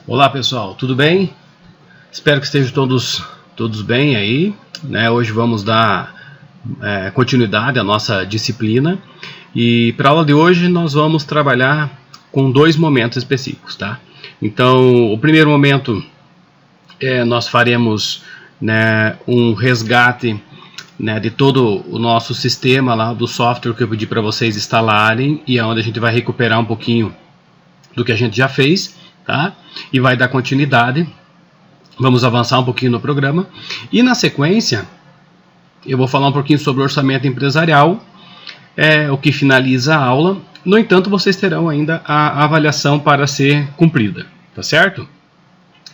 Olá pessoal, tudo bem? Espero que estejam todos bem aí, né? Hoje vamos dar continuidade à nossa disciplina e para a aula de hoje nós vamos trabalhar com dois momentos específicos, tá? Então, o primeiro momento nós faremos, né, um resgate, né, de todo o nosso sistema lá, do software que eu pedi para vocês instalarem, e é onde a gente vai recuperar um pouquinho do que a gente já fez, tá? E vai dar continuidade. Vamos avançar um pouquinho no programa e na sequência eu vou falar um pouquinho sobre orçamento empresarial, o que finaliza a aula. No entanto, vocês terão ainda a avaliação para ser cumprida, tá certo?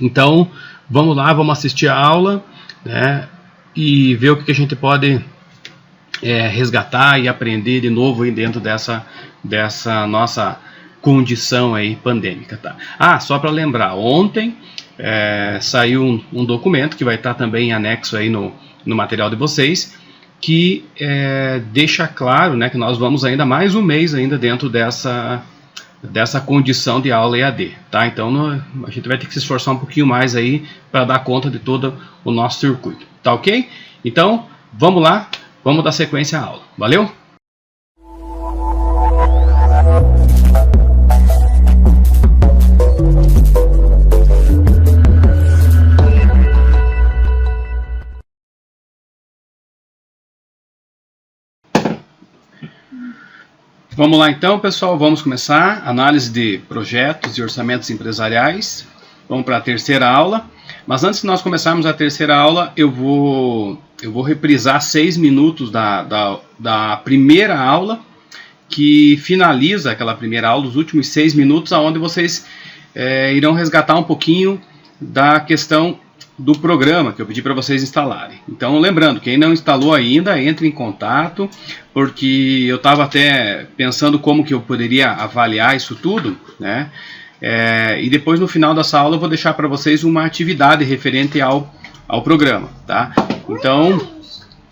Então vamos lá, vamos assistir a aula, né, e ver o que a gente pode resgatar e aprender de novo aí dentro dessa nossa condição aí pandêmica, tá? Só para lembrar, ontem saiu um documento que vai estar também anexo aí no material de vocês, que deixa claro, né, que nós vamos ainda mais um mês ainda dentro dessa condição de aula EAD, tá? Então a gente vai ter que se esforçar um pouquinho mais aí para dar conta de todo o nosso circuito, tá ok? Então vamos lá, vamos dar sequência à aula, valeu? Vamos lá então, pessoal, vamos começar análise de projetos e orçamentos empresariais. Vamos para a terceira aula, mas antes de nós começarmos a terceira aula, eu vou reprisar 6 minutos da primeira aula, que finaliza aquela primeira aula, os últimos 6 minutos, onde vocês irão resgatar um pouquinho da questão do programa que eu pedi para vocês instalarem. Então, lembrando, quem não instalou ainda, entre em contato, porque eu estava até pensando como que eu poderia avaliar isso tudo, né? E depois, no final dessa aula, eu vou deixar para vocês uma atividade referente ao programa, tá? Então,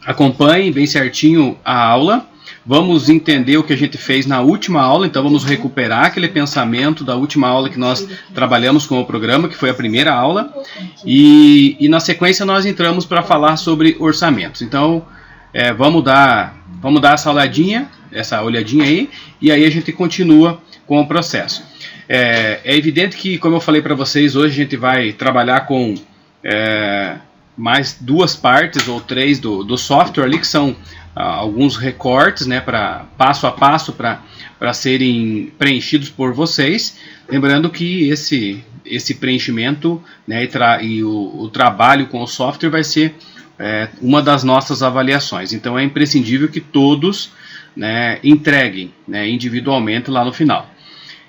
acompanhem bem certinho a aula. Vamos entender o que a gente fez na última aula, então vamos recuperar aquele pensamento da última aula que nós trabalhamos com o programa, que foi a primeira aula, e na sequência nós entramos para falar sobre orçamentos. Então, vamos dar essa olhadinha aí, e aí a gente continua com o processo. É evidente que, como eu falei para vocês, hoje a gente vai trabalhar com mais 2 partes ou 3 do software ali, que são alguns recortes, né, passo a passo para serem preenchidos por vocês. Lembrando que esse preenchimento, né, e o trabalho com o software vai ser uma das nossas avaliações. Então é imprescindível que todos, né, entreguem, né, individualmente lá no final.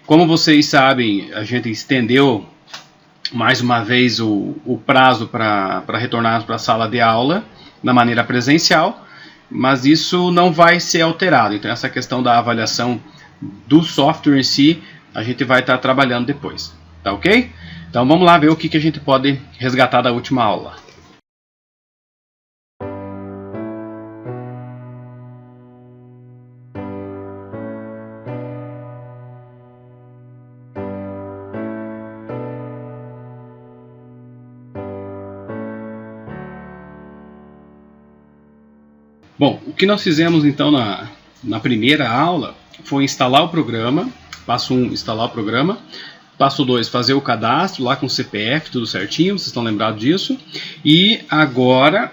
Como vocês sabem, a gente estendeu mais uma vez o prazo para retornarmos para a sala de aula na maneira presencial, mas isso não vai ser alterado. Então essa questão da avaliação do software em si, a gente vai estar trabalhando depois, tá ok? Então vamos lá ver o que a gente pode resgatar da última aula. Bom, o que nós fizemos então na primeira aula foi instalar o programa. Passo 1, instalar o programa. Passo 2, fazer o cadastro lá com o CPF, tudo certinho, vocês estão lembrados disso. E agora,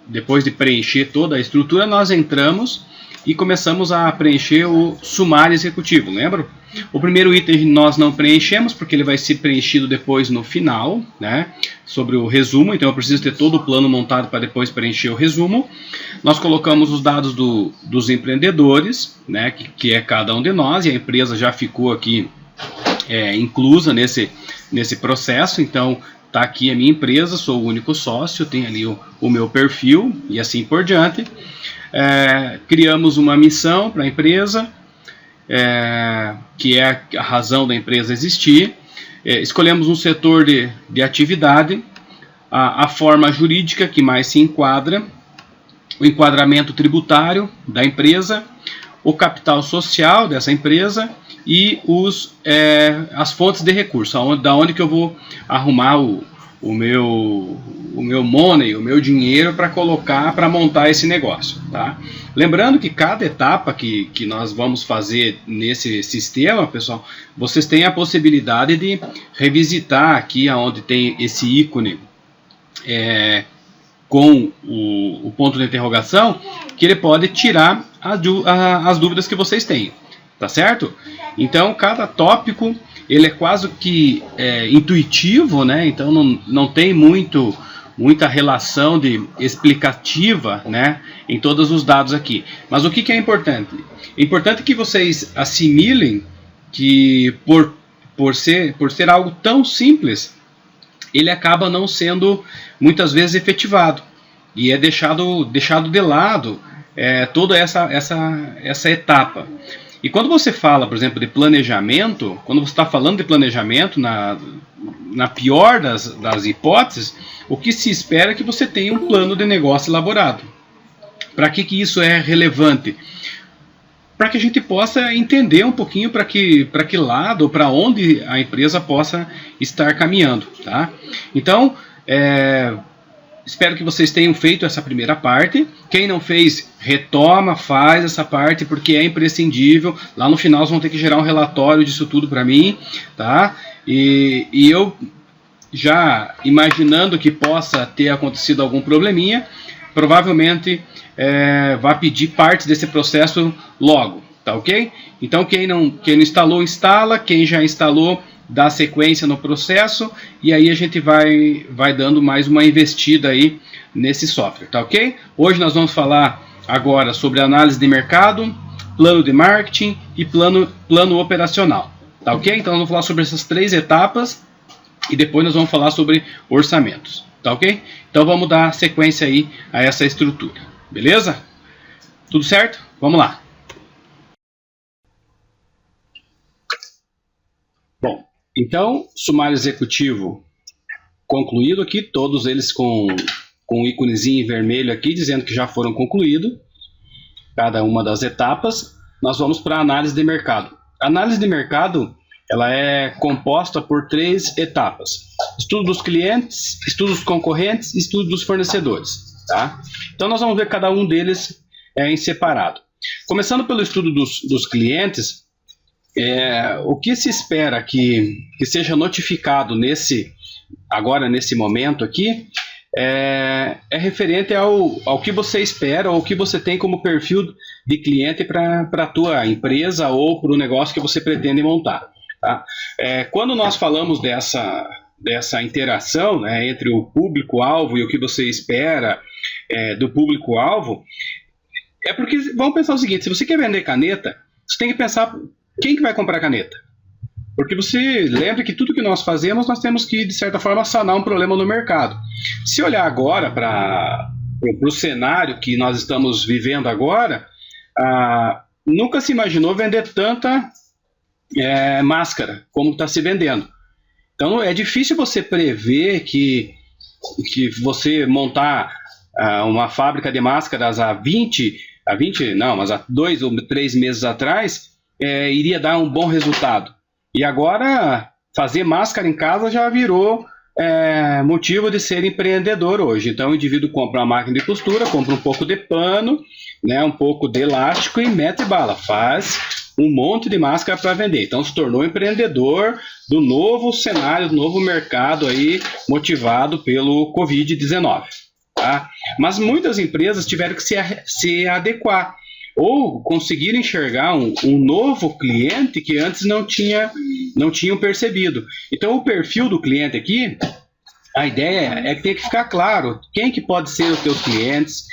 depois de preencher toda a estrutura, nós entramos e começamos a preencher o sumário executivo, lembram? O primeiro item nós não preenchemos, porque ele vai ser preenchido depois no final, né, sobre o resumo. Então eu preciso ter todo o plano montado para depois preencher o resumo. Nós colocamos os dados dos empreendedores, né, que é cada um de nós, e a empresa já ficou aqui inclusa nesse processo. Então está aqui a minha empresa, sou o único sócio, tem ali o meu perfil e assim por diante. Criamos uma missão para a empresa, que é a razão da empresa existir. Escolhemos um setor de atividade, a forma jurídica que mais se enquadra, o enquadramento tributário da empresa, o capital social dessa empresa e as fontes de recurso, da onde que eu vou arrumar o meu money, o meu dinheiro para colocar, para montar esse negócio, tá? Lembrando que cada etapa que nós vamos fazer nesse sistema, pessoal, vocês têm a possibilidade de revisitar aqui onde tem esse ícone com o ponto de interrogação, que ele pode tirar as dúvidas que vocês têm, tá certo? Então, cada tópico ele é quase que intuitivo, né? Então não tem muita relação explicativa, né, em todos os dados aqui. Mas o que é importante? É importante que vocês assimilem que por ser algo tão simples, ele acaba não sendo muitas vezes efetivado e é deixado de lado toda essa etapa. E quando você fala, por exemplo, de planejamento, quando você está falando de planejamento, na pior das hipóteses, o que se espera é que você tenha um plano de negócio elaborado. Para que isso é relevante? Para que a gente possa entender um pouquinho para que lado ou para onde a empresa possa estar caminhando, tá? Então, espero que vocês tenham feito essa primeira parte. Quem não fez, retoma, faz essa parte, porque é imprescindível. Lá no final vocês vão ter que gerar um relatório disso tudo para mim, tá? E eu, já imaginando que possa ter acontecido algum probleminha, provavelmente vai pedir partes desse processo logo, tá ok? Então quem não instalou, instala. Quem já instalou, dá sequência no processo, e aí a gente vai dando mais uma investida aí nesse software, tá ok? Hoje nós vamos falar agora sobre análise de mercado, plano de marketing e plano operacional, tá ok? Então nós vamos falar sobre essas 3 etapas e depois nós vamos falar sobre orçamentos, tá ok? Então vamos dar sequência aí a essa estrutura, beleza? Tudo certo? Vamos lá. Bom, então, sumário executivo concluído aqui, todos eles com um íconezinho vermelho aqui, dizendo que já foram concluídos, cada uma das etapas. Nós vamos para a análise de mercado. A análise de mercado, ela é composta por 3 etapas: estudo dos clientes, estudo dos concorrentes e estudo dos fornecedores, tá? Então, nós vamos ver cada um deles em separado. Começando pelo estudo dos clientes, o que se espera que seja notificado agora nesse momento aqui é referente ao que você espera ou o que você tem como perfil de cliente para a tua empresa ou para o negócio que você pretende montar, tá? Quando nós falamos dessa interação, né, entre o público-alvo e o que você espera do público-alvo, é porque, vamos pensar o seguinte: se você quer vender caneta, você tem que pensar quem que vai comprar caneta. Porque você lembra que tudo que nós fazemos, nós temos que, de certa forma, sanar um problema no mercado. Se olhar agora para o cenário que nós estamos vivendo agora, nunca se imaginou vender tanta máscara como está se vendendo. Então é difícil você prever que você montar uma fábrica de máscaras há 2 ou 3 meses atrás iria dar um bom resultado. E agora fazer máscara em casa já virou motivo de ser empreendedor hoje. Então o indivíduo compra uma máquina de costura, compra um pouco de pano, né, um pouco de elástico e mete bala, faz um monte de máscara para vender. Então se tornou empreendedor do novo cenário, do novo mercado aí, motivado pelo Covid-19. Tá? Mas muitas empresas tiveram que se adequar ou conseguir enxergar um novo cliente que antes não tinham percebido. Então o perfil do cliente aqui, a ideia é que tem que ficar claro quem que pode ser os teus clientes,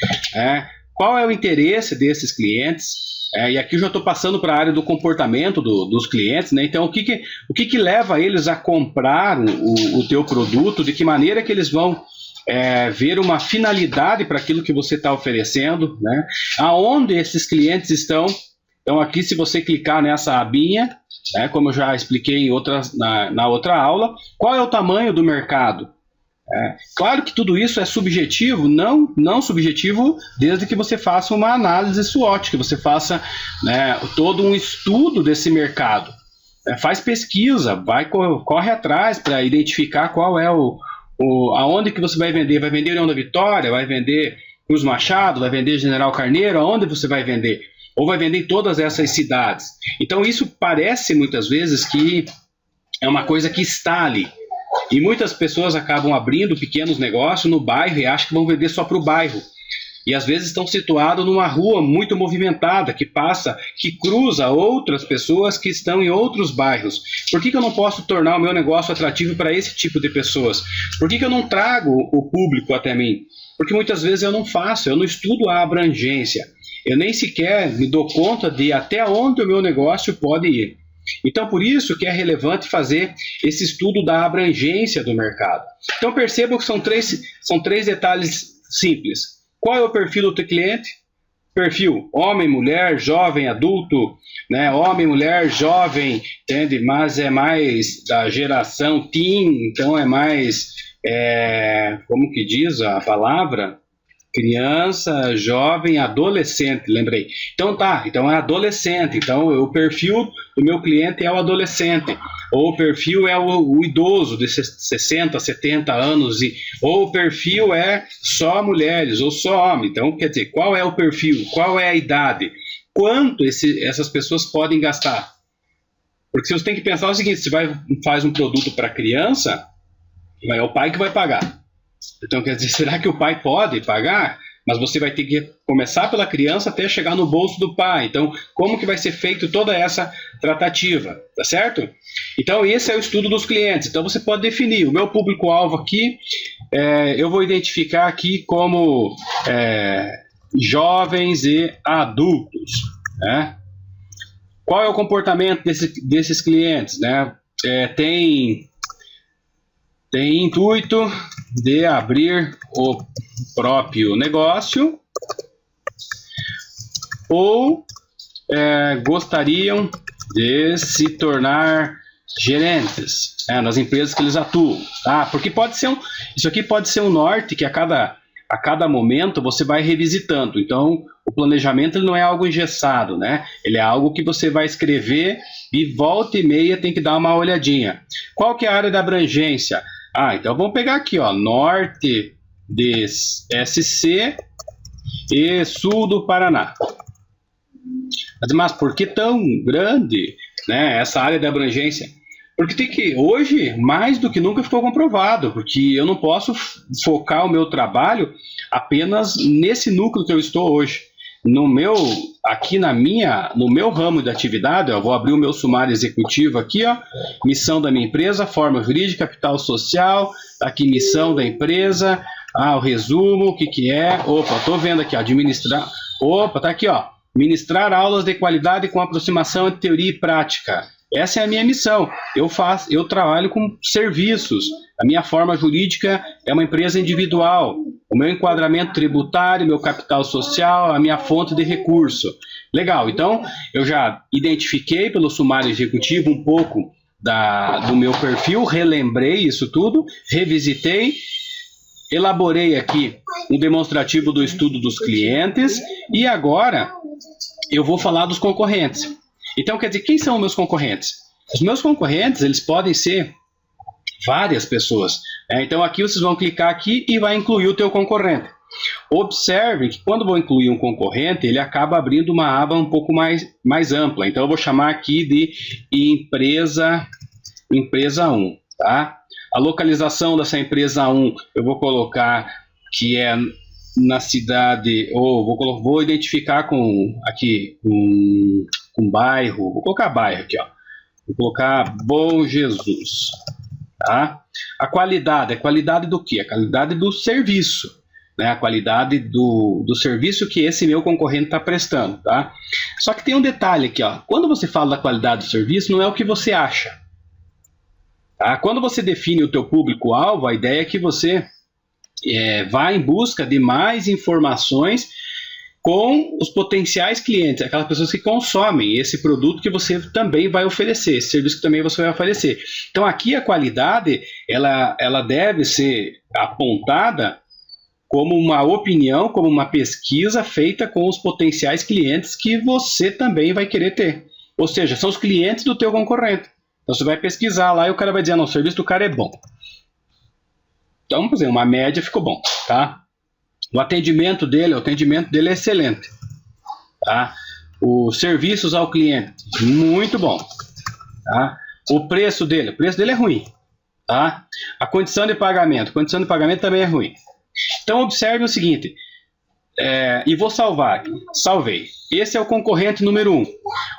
qual é o interesse desses clientes. E aqui eu já estou passando para a área do comportamento dos clientes, né? Então o que leva eles a comprar o teu produto, de que maneira que eles vão ver uma finalidade para aquilo que você está oferecendo, né? Aonde esses clientes estão. Então aqui, se você clicar nessa abinha, como eu já expliquei na outra aula, qual é o tamanho do mercado? Claro que tudo isso é subjetivo, não subjetivo, desde que você faça uma análise SWOT, que você faça, né, todo um estudo desse mercado. faz pesquisa, corre atrás para identificar qual é aonde que você vai vender. Vai vender União da Vitória, vai vender Cruz Machado, vai vender General Carneiro, aonde você vai vender? Ou vai vender em todas essas cidades. Então isso parece muitas vezes que é uma coisa que está ali. E muitas pessoas acabam abrindo pequenos negócios no bairro e acham que vão vender só para o bairro. E às vezes estão situados numa rua muito movimentada, que cruza outras pessoas que estão em outros bairros. Por que eu não posso tornar o meu negócio atrativo para esse tipo de pessoas? Por que eu não trago o público até mim? Porque muitas vezes eu não estudo a abrangência. Eu nem sequer me dou conta de até onde o meu negócio pode ir. Então, por isso que é relevante fazer esse estudo da abrangência do mercado. Então, percebam que são três detalhes simples. Qual é o perfil do teu cliente? Perfil homem, mulher, jovem, adulto, né? Homem, mulher, jovem, entende? Mas é mais da geração teen, então é mais, como que diz a palavra? Criança, jovem, adolescente, lembrei. Então é adolescente. Então o perfil do meu cliente é o adolescente. Ou o perfil é o idoso de 60, 70 anos. Ou o perfil é só mulheres ou só homem. Então, quer dizer, qual é o perfil? Qual é a idade? Quanto essas pessoas podem gastar? Porque você tem que pensar o seguinte, se faz um produto para criança, é o pai que vai pagar. Então, quer dizer, será que o pai pode pagar? Mas você vai ter que começar pela criança até chegar no bolso do pai. Então, como que vai ser feito toda essa tratativa, tá certo? Então, esse é o estudo dos clientes. Então, você pode definir o meu público-alvo aqui, eu vou identificar aqui como jovens e adultos, né? Qual é o comportamento desses clientes, né? Tem intuito de abrir o próprio negócio ou gostariam de se tornar gerentes nas empresas que eles atuam, tá? Porque isso aqui pode ser um norte que a cada momento você vai revisitando. Então, o planejamento ele não é algo engessado, né? Ele é algo que você vai escrever e volta e meia tem que dar uma olhadinha. Qual que é a área da abrangência? Então vamos pegar aqui, ó, norte de SC e sul do Paraná. Mas por que tão grande, né, essa área de abrangência? Porque hoje, mais do que nunca ficou comprovado, porque eu não posso focar o meu trabalho apenas nesse núcleo que eu estou hoje. No meu ramo de atividade, eu vou abrir o meu sumário executivo aqui, ó, missão da minha empresa, forma jurídica, capital social, tá aqui missão da empresa, o resumo, o que é, tô vendo aqui, ó, administrar, tá aqui, ó, ministrar aulas de qualidade com aproximação de teoria e prática. Essa é a minha missão. Eu trabalho com serviços. A minha forma jurídica é uma empresa individual. O meu enquadramento tributário, meu capital social, a minha fonte de recurso. Legal, então eu já identifiquei pelo sumário executivo um pouco do meu perfil, relembrei isso tudo, revisitei, elaborei aqui um demonstrativo do estudo dos clientes e agora eu vou falar dos concorrentes. Então, quer dizer, quem são os meus concorrentes? Os meus concorrentes, eles podem ser várias pessoas. Então, aqui vocês vão clicar aqui e vai incluir o teu concorrente. Observe que quando vou incluir um concorrente, ele acaba abrindo uma aba um pouco mais ampla. Então, eu vou chamar aqui de empresa 1, tá? A localização dessa empresa 1, eu vou colocar que é na cidade, ou vou identificar com bairro, vou colocar bairro aqui, ó. Vou colocar Bom Jesus, tá? A qualidade do quê? A qualidade do serviço, né? A qualidade do serviço que esse meu concorrente está prestando, tá? Só que tem um detalhe aqui, ó. Quando você fala da qualidade do serviço, não é o que você acha, tá? Quando você define o teu público-alvo, a ideia é que você vá em busca de mais informações com os potenciais clientes, aquelas pessoas que consomem esse produto que você também vai oferecer, esse serviço que também você vai oferecer. Então aqui a qualidade, ela deve ser apontada como uma opinião, como uma pesquisa feita com os potenciais clientes que você também vai querer ter. Ou seja, são os clientes do teu concorrente. Então você vai pesquisar lá e o cara vai dizer, não, o serviço do cara é bom. Então, por exemplo, uma média ficou bom, tá? O atendimento dele é excelente, tá? Os serviços ao cliente, muito bom, tá? O preço dele é ruim, tá? A condição de pagamento também é ruim. Então observe o seguinte, e vou salvar aqui, salvei. Esse é o concorrente número 1.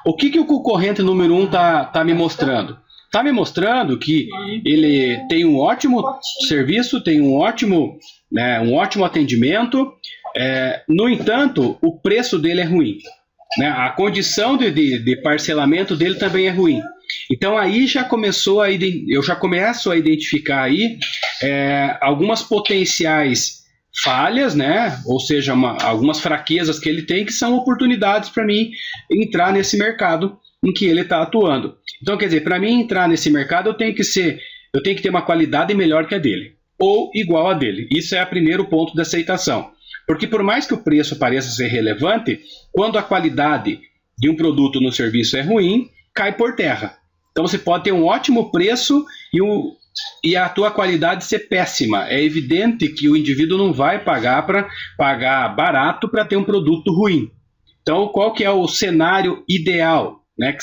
O que o concorrente número 1 tá me mostrando? Está me mostrando que ele tem um ótimo serviço, tem um ótimo atendimento, no entanto, o preço dele é ruim. Né? A condição de parcelamento dele também é ruim. Então aí eu já começo a identificar aí algumas potenciais falhas, né? Ou seja, algumas fraquezas que ele tem que são oportunidades para mim entrar nesse mercado em que ele está atuando. Então, quer dizer, para mim entrar nesse mercado, eu tenho que ter uma qualidade melhor que a dele, ou igual a dele. Isso é o primeiro ponto de aceitação. Porque por mais que o preço pareça ser relevante, quando a qualidade de um produto no serviço é ruim, cai por terra. Então você pode ter um ótimo preço e a tua qualidade ser péssima. É evidente que o indivíduo não vai pagar barato para ter um produto ruim. Então, qual que é o cenário ideal, né, que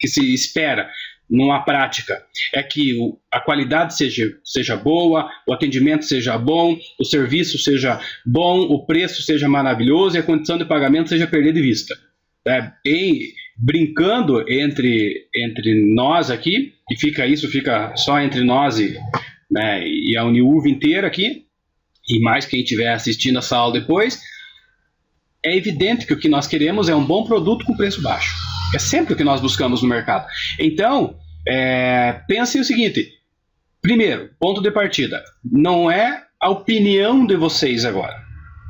se espera numa prática? É que a qualidade seja boa, o atendimento seja bom, o serviço seja bom, o preço seja maravilhoso e a condição de pagamento seja perder de vista. Brincando entre nós aqui, isso fica só entre nós e a Uniuv inteira aqui, e mais quem estiver assistindo essa aula depois, é evidente que o que nós queremos é um bom produto com preço baixo. É sempre o que nós buscamos no mercado. Então, pensem o seguinte, primeiro, ponto de partida, não é a opinião de vocês agora.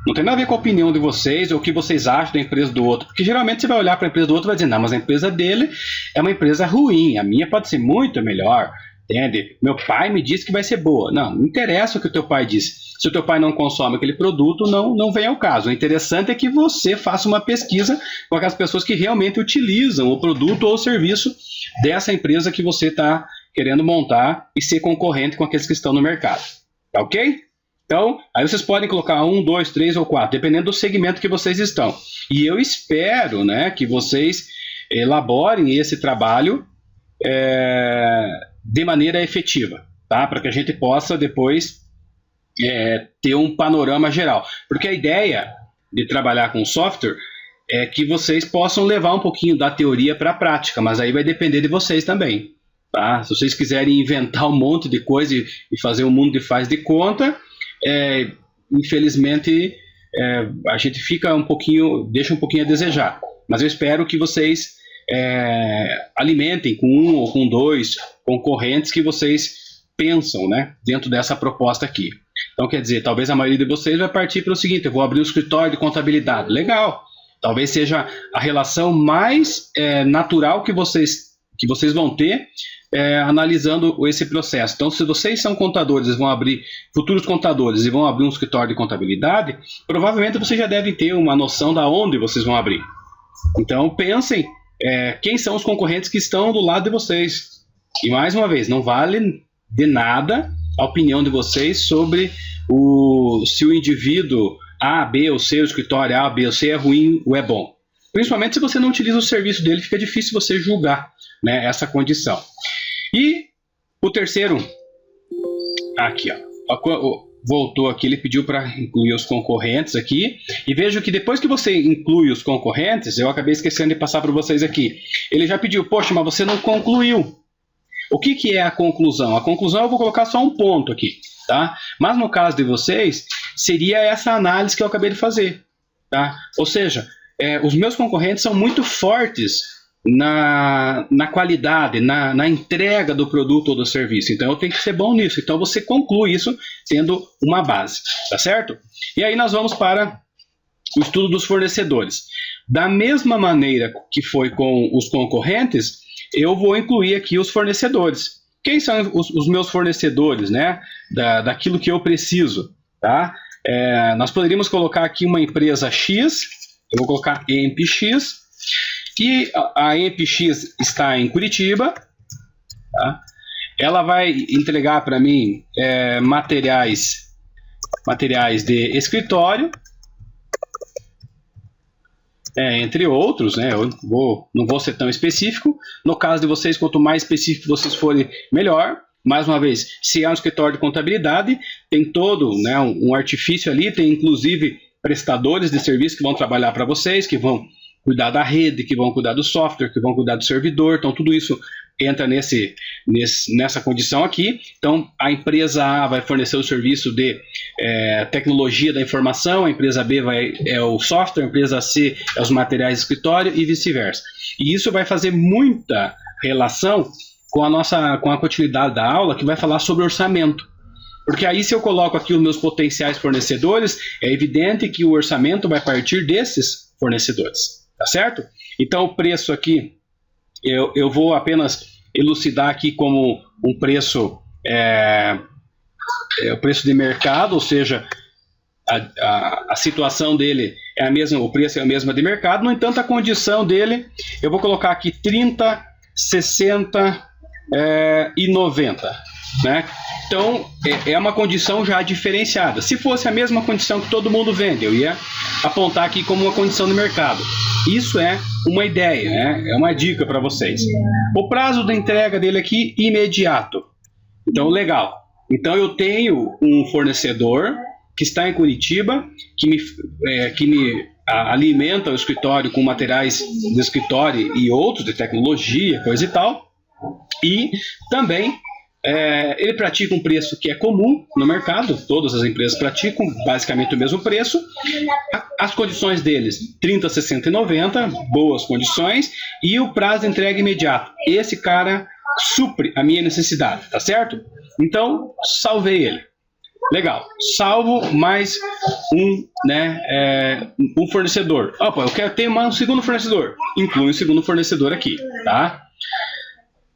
Não tem nada a ver com a opinião de vocês ou o que vocês acham da empresa do outro. Porque geralmente você vai olhar para a empresa do outro e vai dizer, não, mas a empresa dele é uma empresa ruim, a minha pode ser muito melhor. Entende? Meu pai me disse que vai ser boa. Não interessa o que o teu pai disse. Se o teu pai não consome aquele produto, não vem ao caso. O interessante é que você faça uma pesquisa com aquelas pessoas que realmente utilizam o produto ou o serviço dessa empresa que você está querendo montar e ser concorrente com aqueles que estão no mercado. Tá ok? Então, aí vocês podem colocar 1, 2, 3 ou 4, dependendo do segmento que vocês estão. E eu espero, né, que vocês elaborem esse trabalho de maneira efetiva, tá? Para que a gente possa depois ter um panorama geral. Porque a ideia de trabalhar com software é que vocês possam levar um pouquinho da teoria para a prática, mas aí vai depender de vocês também. Tá? Se vocês quiserem inventar um monte de coisa e fazer um mundo de faz de conta, infelizmente a gente deixa um pouquinho a desejar. Mas eu espero que vocês alimentem com 1 ou com 2 concorrentes que vocês pensam, né, dentro dessa proposta aqui. Então, quer dizer, talvez a maioria de vocês vai partir para o seguinte, eu vou abrir um escritório de contabilidade. Legal! Talvez seja a relação mais natural que vocês vão ter analisando esse processo. Então, se vocês são contadores, futuros contadores, e vão abrir um escritório de contabilidade, provavelmente vocês já devem ter uma noção da onde vocês vão abrir. Então, pensem quem são os concorrentes que estão do lado de vocês. E, mais uma vez, não vale de nada a opinião de vocês sobre se o indivíduo A, B ou C, o escritório A, B ou C é ruim ou é bom. Principalmente se você não utiliza o serviço dele, fica difícil você julgar, né, essa condição. E o terceiro, aqui, ó, voltou aqui, ele pediu para incluir os concorrentes aqui, e vejo que depois que você inclui os concorrentes, eu acabei esquecendo de passar para vocês aqui, ele já pediu, poxa, mas você não concluiu. O que é a conclusão? A conclusão eu vou colocar só um ponto aqui, tá? Mas no caso de vocês, seria essa análise que eu acabei de fazer, tá? Ou seja, os meus concorrentes são muito fortes na qualidade, na entrega do produto ou do serviço. Então eu tenho que ser bom nisso. Então você conclui isso sendo uma base, tá certo? E aí nós vamos para o estudo dos fornecedores. Da mesma maneira que foi com os concorrentes, eu vou incluir aqui os fornecedores. Quem são os meus fornecedores, né? Daquilo que eu preciso, tá? Nós poderíamos colocar aqui uma empresa X, eu vou colocar EMPX, e a EMPX está em Curitiba, tá? Ela vai entregar para mim materiais de escritório, entre outros, né? Eu não vou ser tão específico. No caso de vocês, quanto mais específico vocês forem, melhor. Mais uma vez, se é um escritório de contabilidade, tem todo, né, um artifício ali, tem inclusive prestadores de serviço que vão trabalhar para vocês, que vão cuidar da rede, que vão cuidar do software, que vão cuidar do servidor. Então, tudo isso entra nessa condição aqui. Então, a empresa A vai fornecer o serviço de tecnologia da informação, a empresa B é o software, a empresa C é os materiais de escritório e vice-versa. E isso vai fazer muita relação com a continuidade da aula, que vai falar sobre orçamento. Porque aí, se eu coloco aqui os meus potenciais fornecedores, é evidente que o orçamento vai partir desses fornecedores, tá certo? Então, o preço aqui, eu vou apenas elucidar aqui como um preço, o preço de mercado, ou seja, a situação dele é a mesma, o preço é a mesma de mercado. No entanto, a condição dele, eu vou colocar aqui 30, 60 e 90, né? Então, é uma condição já diferenciada. Se fosse a mesma condição que todo mundo vende, eu ia apontar aqui como uma condição de mercado. Isso é uma ideia, né? É uma dica para vocês. O prazo de entrega dele aqui, imediato. Então, legal. Então, eu tenho um fornecedor que está em Curitiba, que me alimenta o escritório com materiais de escritório e outros de tecnologia, coisa e tal. E também ele pratica um preço que é comum no mercado, todas as empresas praticam basicamente o mesmo preço. As condições deles, 30, 60 e 90, boas condições, e o prazo de entrega imediato. Esse cara supre a minha necessidade, tá certo? Então, salvei ele. Legal, salvo mais um fornecedor. Opa, eu quero ter um segundo fornecedor. Inclui um segundo fornecedor aqui, tá?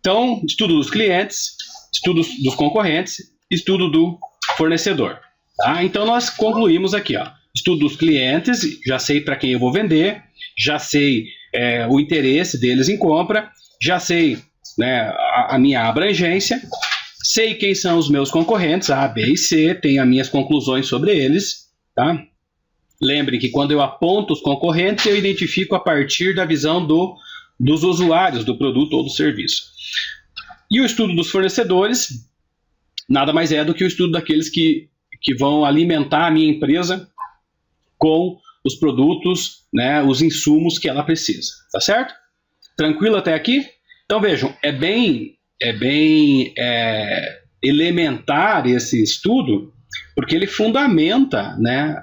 Então, estudo dos clientes, estudo dos concorrentes, estudo do fornecedor. Tá? Então, nós concluímos aqui, ó, estudo dos clientes, já sei para quem eu vou vender, já sei o interesse deles em compra, já sei, né, a minha abrangência, sei quem são os meus concorrentes, A, B e C, tenho as minhas conclusões sobre eles. Tá? Lembre que quando eu aponto os concorrentes, eu identifico a partir da visão dos usuários do produto ou do serviço. E o estudo dos fornecedores nada mais é do que o estudo daqueles que vão alimentar a minha empresa com os produtos, né, os insumos que ela precisa. Tá certo? Tranquilo até aqui? Então vejam, é bem elementar esse estudo, porque ele fundamenta, né,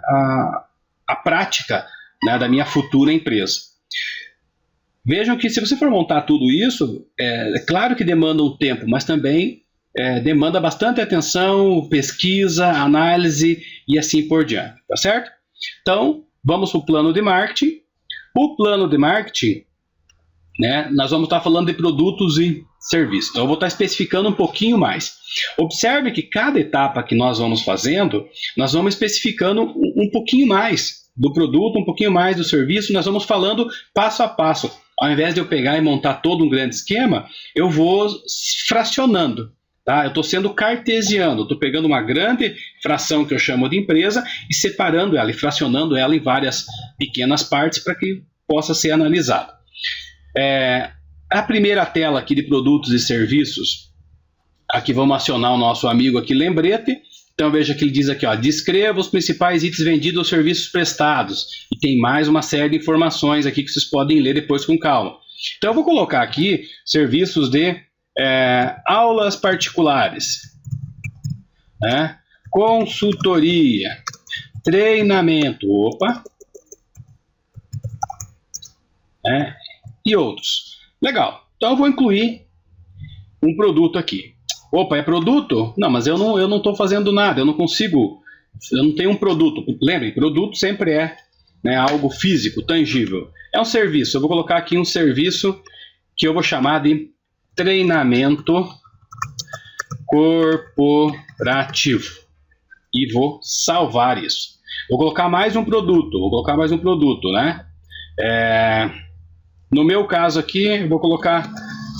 a prática, né, da minha futura empresa. Vejam que se você for montar tudo isso, é claro que demanda um tempo, mas também demanda bastante atenção, pesquisa, análise e assim por diante, tá certo? Então, vamos para o plano de marketing. O plano de marketing, né, nós vamos estar falando de produtos e serviços. Então, eu vou estar especificando um pouquinho mais. Observe que cada etapa que nós vamos fazendo, nós vamos especificando um pouquinho mais do produto, um pouquinho mais do serviço, nós vamos falando passo a passo. Ao invés de eu pegar e montar todo um grande esquema, eu vou fracionando. Tá? Eu estou sendo cartesiano, estou pegando uma grande fração que eu chamo de empresa e separando ela e fracionando ela em várias pequenas partes para que possa ser analisado. A primeira tela aqui de produtos e serviços, aqui vamos acionar o nosso amigo aqui, lembrete. Então veja que ele diz aqui, ó, descreva os principais itens vendidos ou serviços prestados. E tem mais uma série de informações aqui que vocês podem ler depois com calma. Então eu vou colocar aqui serviços de aulas particulares, né? Consultoria, treinamento, e outros. Legal, então eu vou incluir um produto aqui. É produto? Não, mas eu não estou fazendo nada, eu não tenho um produto. Lembrem, produto sempre é, né, algo físico, tangível. É um serviço, eu vou colocar aqui um serviço que eu vou chamar de treinamento corporativo. E vou salvar isso. Vou colocar mais um produto, né? No meu caso aqui, eu vou colocar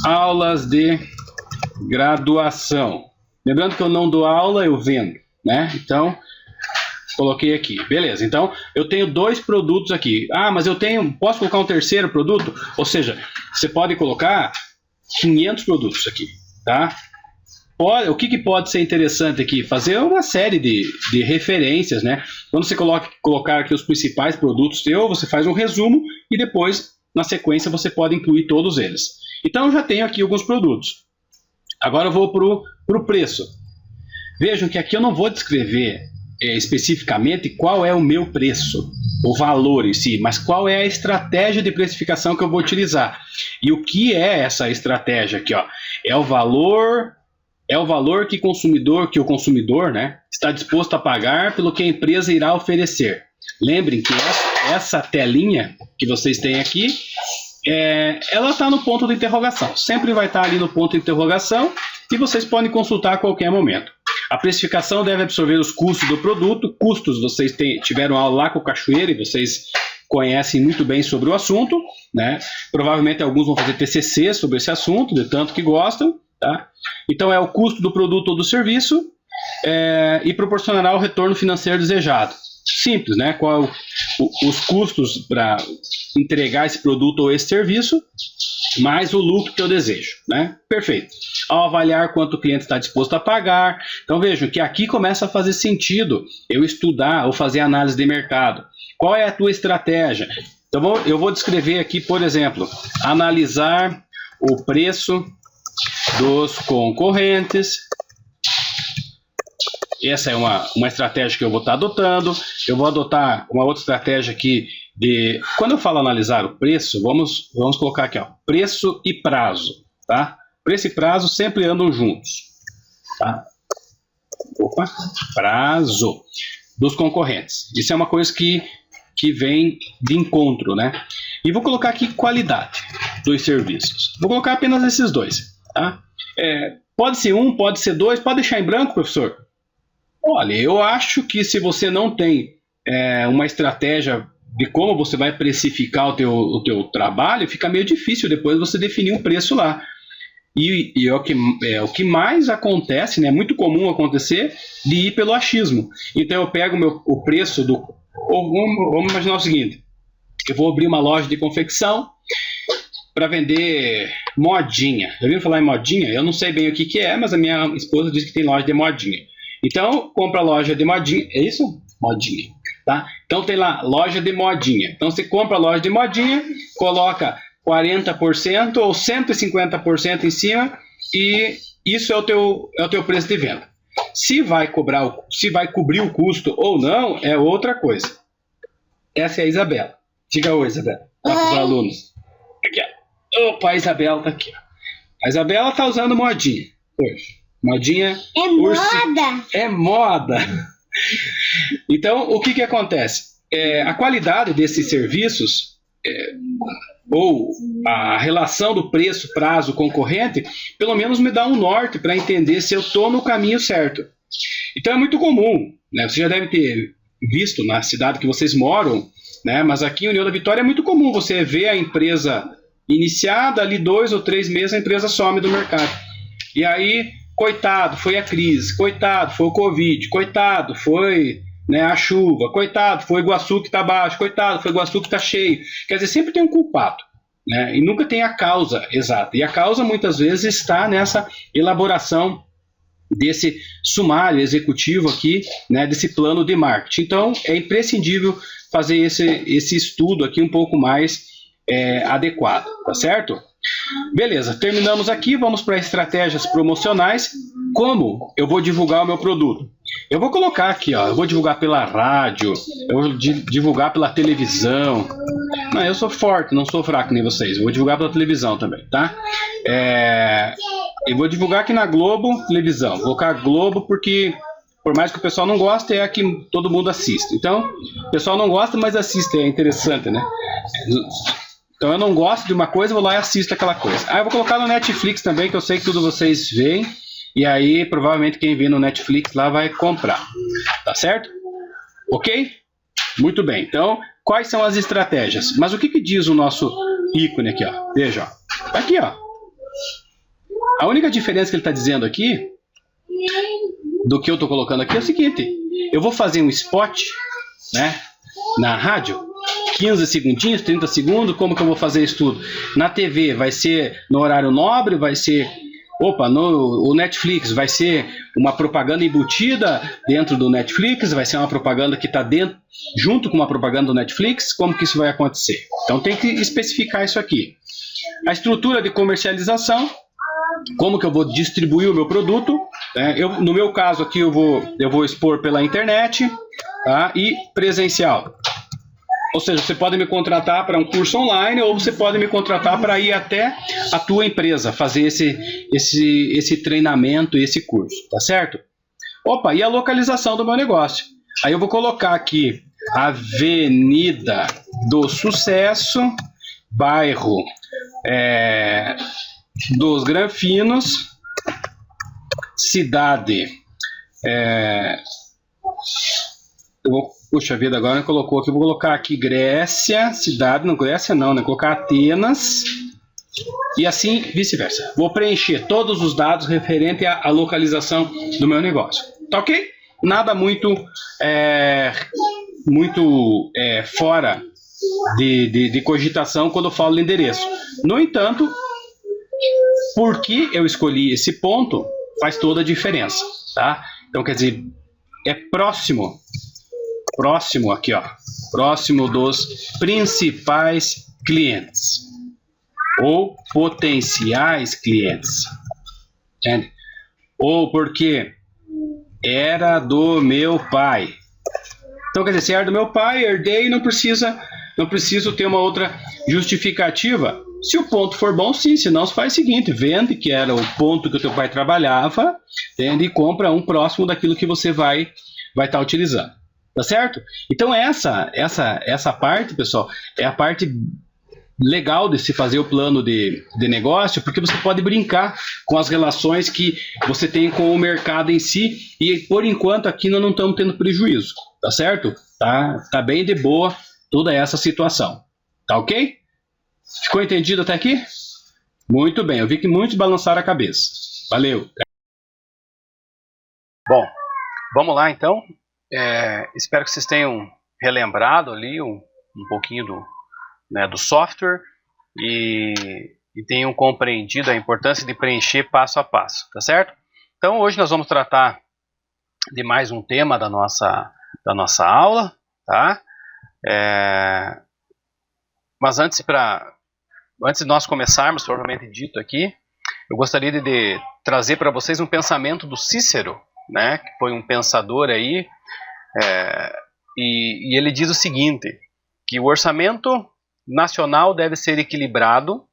aulas de graduação. Lembrando que eu não dou aula, eu vendo, né? Então, coloquei aqui. Beleza, então eu tenho 2 produtos aqui. Ah, mas posso colocar um terceiro produto? Ou seja, você pode colocar 500 produtos aqui, tá? O que pode ser interessante aqui? Fazer uma série de referências, né? Quando você colocar aqui os principais produtos você faz um resumo e depois, na sequência, você pode incluir todos eles. Então, eu já tenho aqui alguns produtos. Agora eu vou para o preço. Vejam que aqui eu não vou descrever especificamente qual é o meu preço, o valor em si, mas qual é a estratégia de precificação que eu vou utilizar. E o que é essa estratégia aqui, ó? É o valor que o consumidor, né, está disposto a pagar pelo que a empresa irá oferecer. Lembrem que essa telinha que vocês têm aqui, ela está no ponto de interrogação. Sempre vai estar ali no ponto de interrogação e vocês podem consultar a qualquer momento. A precificação deve absorver os custos do produto. Custos, vocês tiveram aula lá com o Cachoeira e vocês conhecem muito bem sobre o assunto, né? Provavelmente alguns vão fazer TCC sobre esse assunto, de tanto que gostam. Tá? Então é o custo do produto ou do serviço e proporcionará o retorno financeiro desejado. Simples, né? Qual os custos para entregar esse produto ou esse serviço, mais o lucro que eu desejo, né? Perfeito. Ao avaliar quanto o cliente está disposto a pagar, então vejam que aqui começa a fazer sentido eu estudar ou fazer análise de mercado. Qual é a tua estratégia? Então eu vou descrever aqui, por exemplo, analisar o preço dos concorrentes. Essa é uma estratégia que eu vou estar adotando. Eu vou adotar uma outra estratégia aqui quando eu falo analisar o preço, vamos colocar aqui, ó, preço e prazo, tá? Preço e prazo sempre andam juntos, tá? Opa, prazo dos concorrentes. Isso é uma coisa que vem de encontro, né? E vou colocar aqui qualidade dos serviços. Vou colocar apenas esses 2. Tá? Pode ser 1, pode ser 2, pode deixar em branco, professor? Olha, eu acho que se você não tem uma estratégia de como você vai precificar o teu trabalho, fica meio difícil depois você definir um preço lá. E é o que mais acontece, né? É muito comum acontecer de ir pelo achismo. Então eu pego o preço vamos imaginar o seguinte: eu vou abrir uma loja de confecção para vender modinha. Já ouviram falar em modinha? Eu não sei bem o que é, mas a minha esposa diz que tem loja de modinha. Então, compra a loja de modinha. É isso? Modinha. Tá? Então, tem lá, loja de modinha. Então, você compra a loja de modinha, coloca 40% ou 150% em cima e isso é o teu preço de venda. Se vai cobrir o custo ou não, é outra coisa. Essa é a Isabela. Diga oi, Isabela. Para os alunos. Aqui, ó. Opa, a Isabela tá aqui. A Isabela tá usando modinha hoje. Modinha. É moda. É moda. Então, o que acontece? A qualidade desses serviços ou a relação do preço, prazo, concorrente, pelo menos me dá um norte para entender se eu estou no caminho certo. Então é muito comum, né? Você já deve ter visto na cidade que vocês moram, né? Mas aqui em União da Vitória é muito comum você ver a empresa iniciada, ali 2 ou 3 meses a empresa some do mercado. E aí, coitado, foi a crise, coitado, foi o Covid, coitado, foi, né, a chuva, coitado, foi o Iguaçu que está baixo, coitado, foi o Iguaçu que está cheio. Quer dizer, sempre tem um culpado, né? E nunca tem a causa exata. E a causa muitas vezes está nessa elaboração desse sumário executivo aqui, né, desse plano de marketing. Então, é imprescindível fazer esse estudo aqui um pouco mais adequado, tá certo? Beleza, terminamos aqui, vamos para estratégias promocionais. Como eu vou divulgar o meu produto? Eu vou colocar aqui, ó, eu vou divulgar pela rádio, eu vou divulgar pela televisão. Não, eu sou forte, não sou fraco nem vocês. Eu vou divulgar pela televisão também, tá? Eu vou divulgar aqui na Globo, televisão. Vou colocar Globo porque, por mais que o pessoal não goste, é a que todo mundo assiste. Então, o pessoal não gosta, mas assiste, é interessante, né? Então eu não gosto de uma coisa, vou lá e assisto aquela coisa. Eu vou colocar no Netflix também, que eu sei que tudo vocês veem. E aí, provavelmente, quem vê no Netflix lá vai comprar. Tá certo? Ok? Muito bem. Então, quais são as estratégias? Mas o que diz o nosso ícone aqui, ó? Veja, ó. Tá aqui, ó. A única diferença que ele está dizendo aqui, do que eu estou colocando aqui, é o seguinte: eu vou fazer um spot, né, na rádio, 15 segundinhos, 30 segundos. Como que eu vou fazer isso tudo? Na TV vai ser no horário nobre, vai ser... no Netflix vai ser uma propaganda embutida dentro do Netflix, vai ser uma propaganda que está dentro, junto com uma propaganda do Netflix. Como que isso vai acontecer? Então tem que especificar isso aqui. A estrutura de comercialização, como que eu vou distribuir o meu produto, né? No meu caso aqui eu vou expor pela internet, tá? E presencial. Ou seja, você pode me contratar para um curso online, ou você pode me contratar para ir até a tua empresa, fazer esse treinamento, esse curso, tá certo? E a localização do meu negócio. Aí eu vou colocar aqui Avenida do Sucesso, bairro dos Granfinos, cidade... Puxa vida, agora colocou aqui, vou colocar aqui Grécia, cidade, não Grécia não, né? Colocar Atenas e assim vice-versa. Vou preencher todos os dados referentes à localização do meu negócio. Tá ok? Nada muito fora de cogitação quando eu falo de endereço. No entanto, por que eu escolhi esse ponto faz toda a diferença, tá? Então, quer dizer, é próximo aqui, ó, próximo dos principais clientes ou potenciais clientes, entende? Ou porque era do meu pai. Então, quer dizer, se era do meu pai, herdei, não preciso ter uma outra justificativa. Se o ponto for bom, sim, senão se faz o seguinte: vende, que era o ponto que o teu pai trabalhava, entende? E compra um próximo daquilo que você vai estar utilizando. Tá certo? Então essa parte, pessoal, é a parte legal de se fazer o plano de negócio, porque você pode brincar com as relações que você tem com o mercado em si, e por enquanto aqui nós não estamos tendo prejuízo, tá certo? Tá bem de boa toda essa situação, tá ok? Ficou entendido até aqui? Muito bem, eu vi que muitos balançaram a cabeça. Valeu! Bom, vamos lá então. Espero que vocês tenham relembrado ali um pouquinho do software e tenham compreendido a importância de preencher passo a passo, tá certo? Então hoje nós vamos tratar de mais um tema da nossa aula, tá? Mas antes de nós começarmos, propriamente dito aqui, eu gostaria de trazer para vocês um pensamento do Cícero, né, que foi um pensador aí, e ele diz o seguinte, que o orçamento nacional deve ser equilibrado,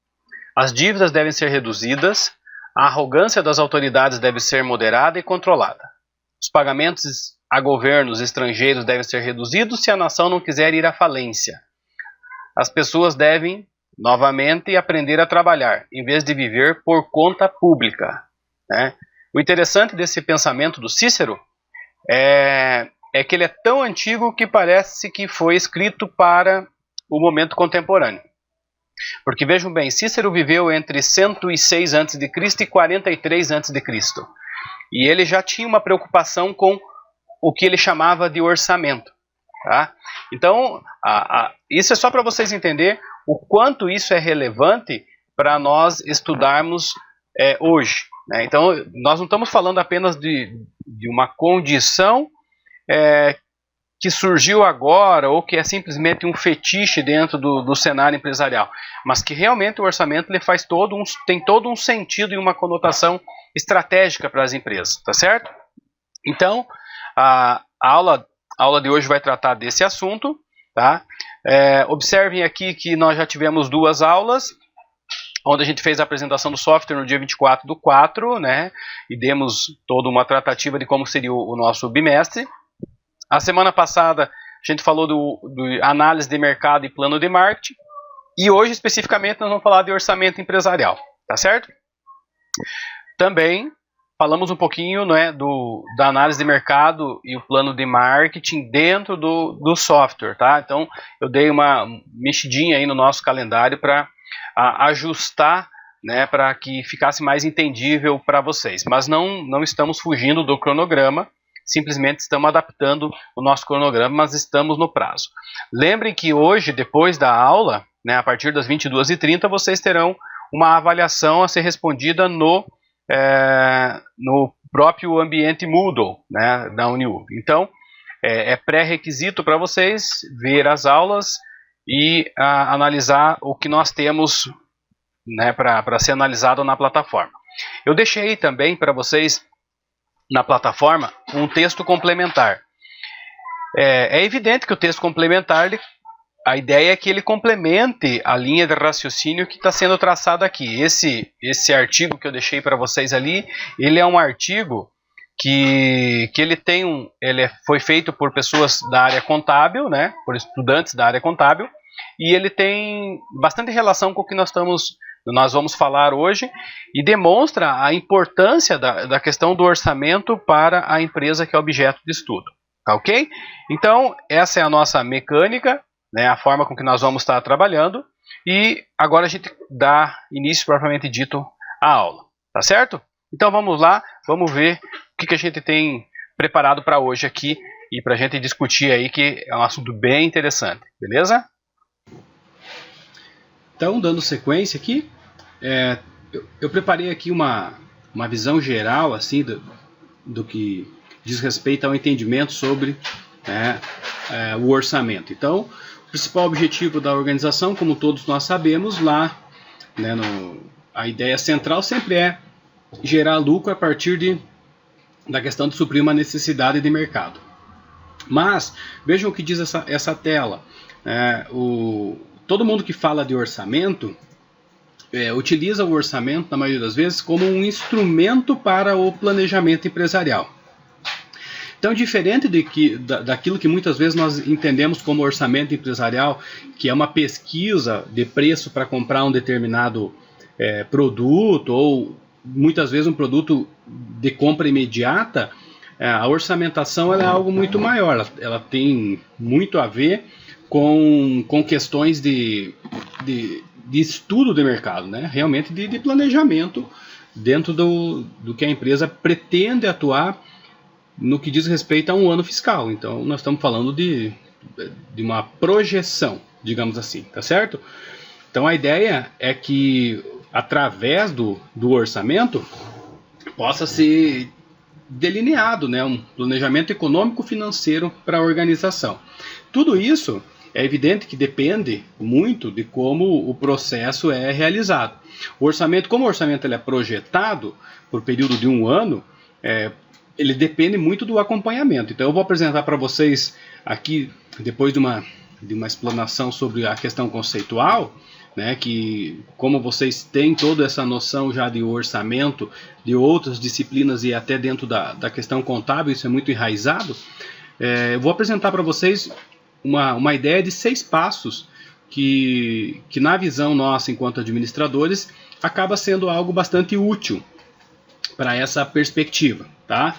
as dívidas devem ser reduzidas, a arrogância das autoridades deve ser moderada e controlada. Os pagamentos a governos estrangeiros devem ser reduzidos se a nação não quiser ir à falência. As pessoas devem, novamente, aprender a trabalhar, em vez de viver por conta pública, né? O interessante desse pensamento do Cícero é que ele é tão antigo que parece que foi escrito para o momento contemporâneo. Porque vejam bem, Cícero viveu entre 106 a.C. e 43 a.C. E ele já tinha uma preocupação com o que ele chamava de orçamento. Tá? Então, isso é só para vocês entenderem o quanto isso é relevante para nós estudarmos hoje. Né? Então, nós não estamos falando apenas de uma condição que surgiu agora ou que é simplesmente um fetiche dentro do cenário empresarial, mas que realmente o orçamento ele tem todo um sentido e uma conotação estratégica para as empresas, tá certo? Então, a aula de hoje vai tratar desse assunto, tá? Observem aqui que nós já tivemos 2 aulas, onde a gente fez a apresentação do software no dia 24/4, né? E demos toda uma tratativa de como seria o nosso bimestre. A semana passada a gente falou do análise de mercado e plano de marketing. E hoje, especificamente, nós vamos falar de orçamento empresarial, tá certo? Também falamos um pouquinho, né, da análise de mercado e o plano de marketing dentro do software, tá? Então, eu dei uma mexidinha aí no nosso calendário para ajustar né, para que ficasse mais entendível para vocês. Mas não estamos fugindo do cronograma, simplesmente estamos adaptando o nosso cronograma, mas estamos no prazo. Lembrem que hoje, depois da aula, né, a partir das 22h30, vocês terão uma avaliação a ser respondida no próprio ambiente Moodle, né, da Uniub. Então, é pré-requisito para vocês ver as aulas e analisar o que nós temos, né, para ser analisado na plataforma. Eu deixei também para vocês na plataforma um texto complementar. É evidente que o texto complementar, a ideia é que ele complemente a linha de raciocínio que está sendo traçada aqui. Esse artigo que eu deixei para vocês ali, ele é um artigo que ele foi feito por pessoas da área contábil, né, por estudantes da área contábil, e ele tem bastante relação com o que nós vamos falar hoje, e demonstra a importância da questão do orçamento para a empresa que é objeto de estudo. Tá ok? Então, essa é a nossa mecânica, né, a forma com que nós vamos estar trabalhando, e agora a gente dá início propriamente dito à aula. Tá certo? Então vamos lá, vamos ver o que a gente tem preparado para hoje aqui e para a gente discutir aí, que é um assunto bem interessante. Beleza? Então, dando sequência aqui, eu preparei aqui uma visão geral assim do que diz respeito ao entendimento sobre o orçamento. Então, o principal objetivo da organização, como todos nós sabemos, lá, né, a ideia central sempre é gerar lucro a partir da questão de suprir uma necessidade de mercado. Mas, vejam o que diz essa tela. Todo mundo que fala de orçamento utiliza o orçamento, na maioria das vezes, como um instrumento para o planejamento empresarial. Então, diferente daquilo que muitas vezes nós entendemos como orçamento empresarial, que é uma pesquisa de preço para comprar um determinado produto, ou muitas vezes um produto de compra imediata, a orçamentação ela é algo muito maior, ela tem muito a ver com questões de estudo de mercado, né? Realmente de planejamento dentro do que a empresa pretende atuar no que diz respeito a um ano fiscal. Então nós estamos falando de uma projeção, digamos assim, tá certo? Então a ideia é que através do orçamento possa ser delineado, né, um planejamento econômico-financeiro para a organização. Tudo isso é evidente que depende muito de como o processo é realizado. O orçamento, como o orçamento ele é projetado por período de um ano, ele depende muito do acompanhamento. Então eu vou apresentar para vocês aqui, depois de uma explanação sobre a questão conceitual, né, que como vocês têm toda essa noção já de orçamento, de outras disciplinas e até dentro da questão contábil, isso é muito enraizado, eu vou apresentar para vocês uma ideia de 6 passos que na visão nossa enquanto administradores acaba sendo algo bastante útil para essa perspectiva, tá?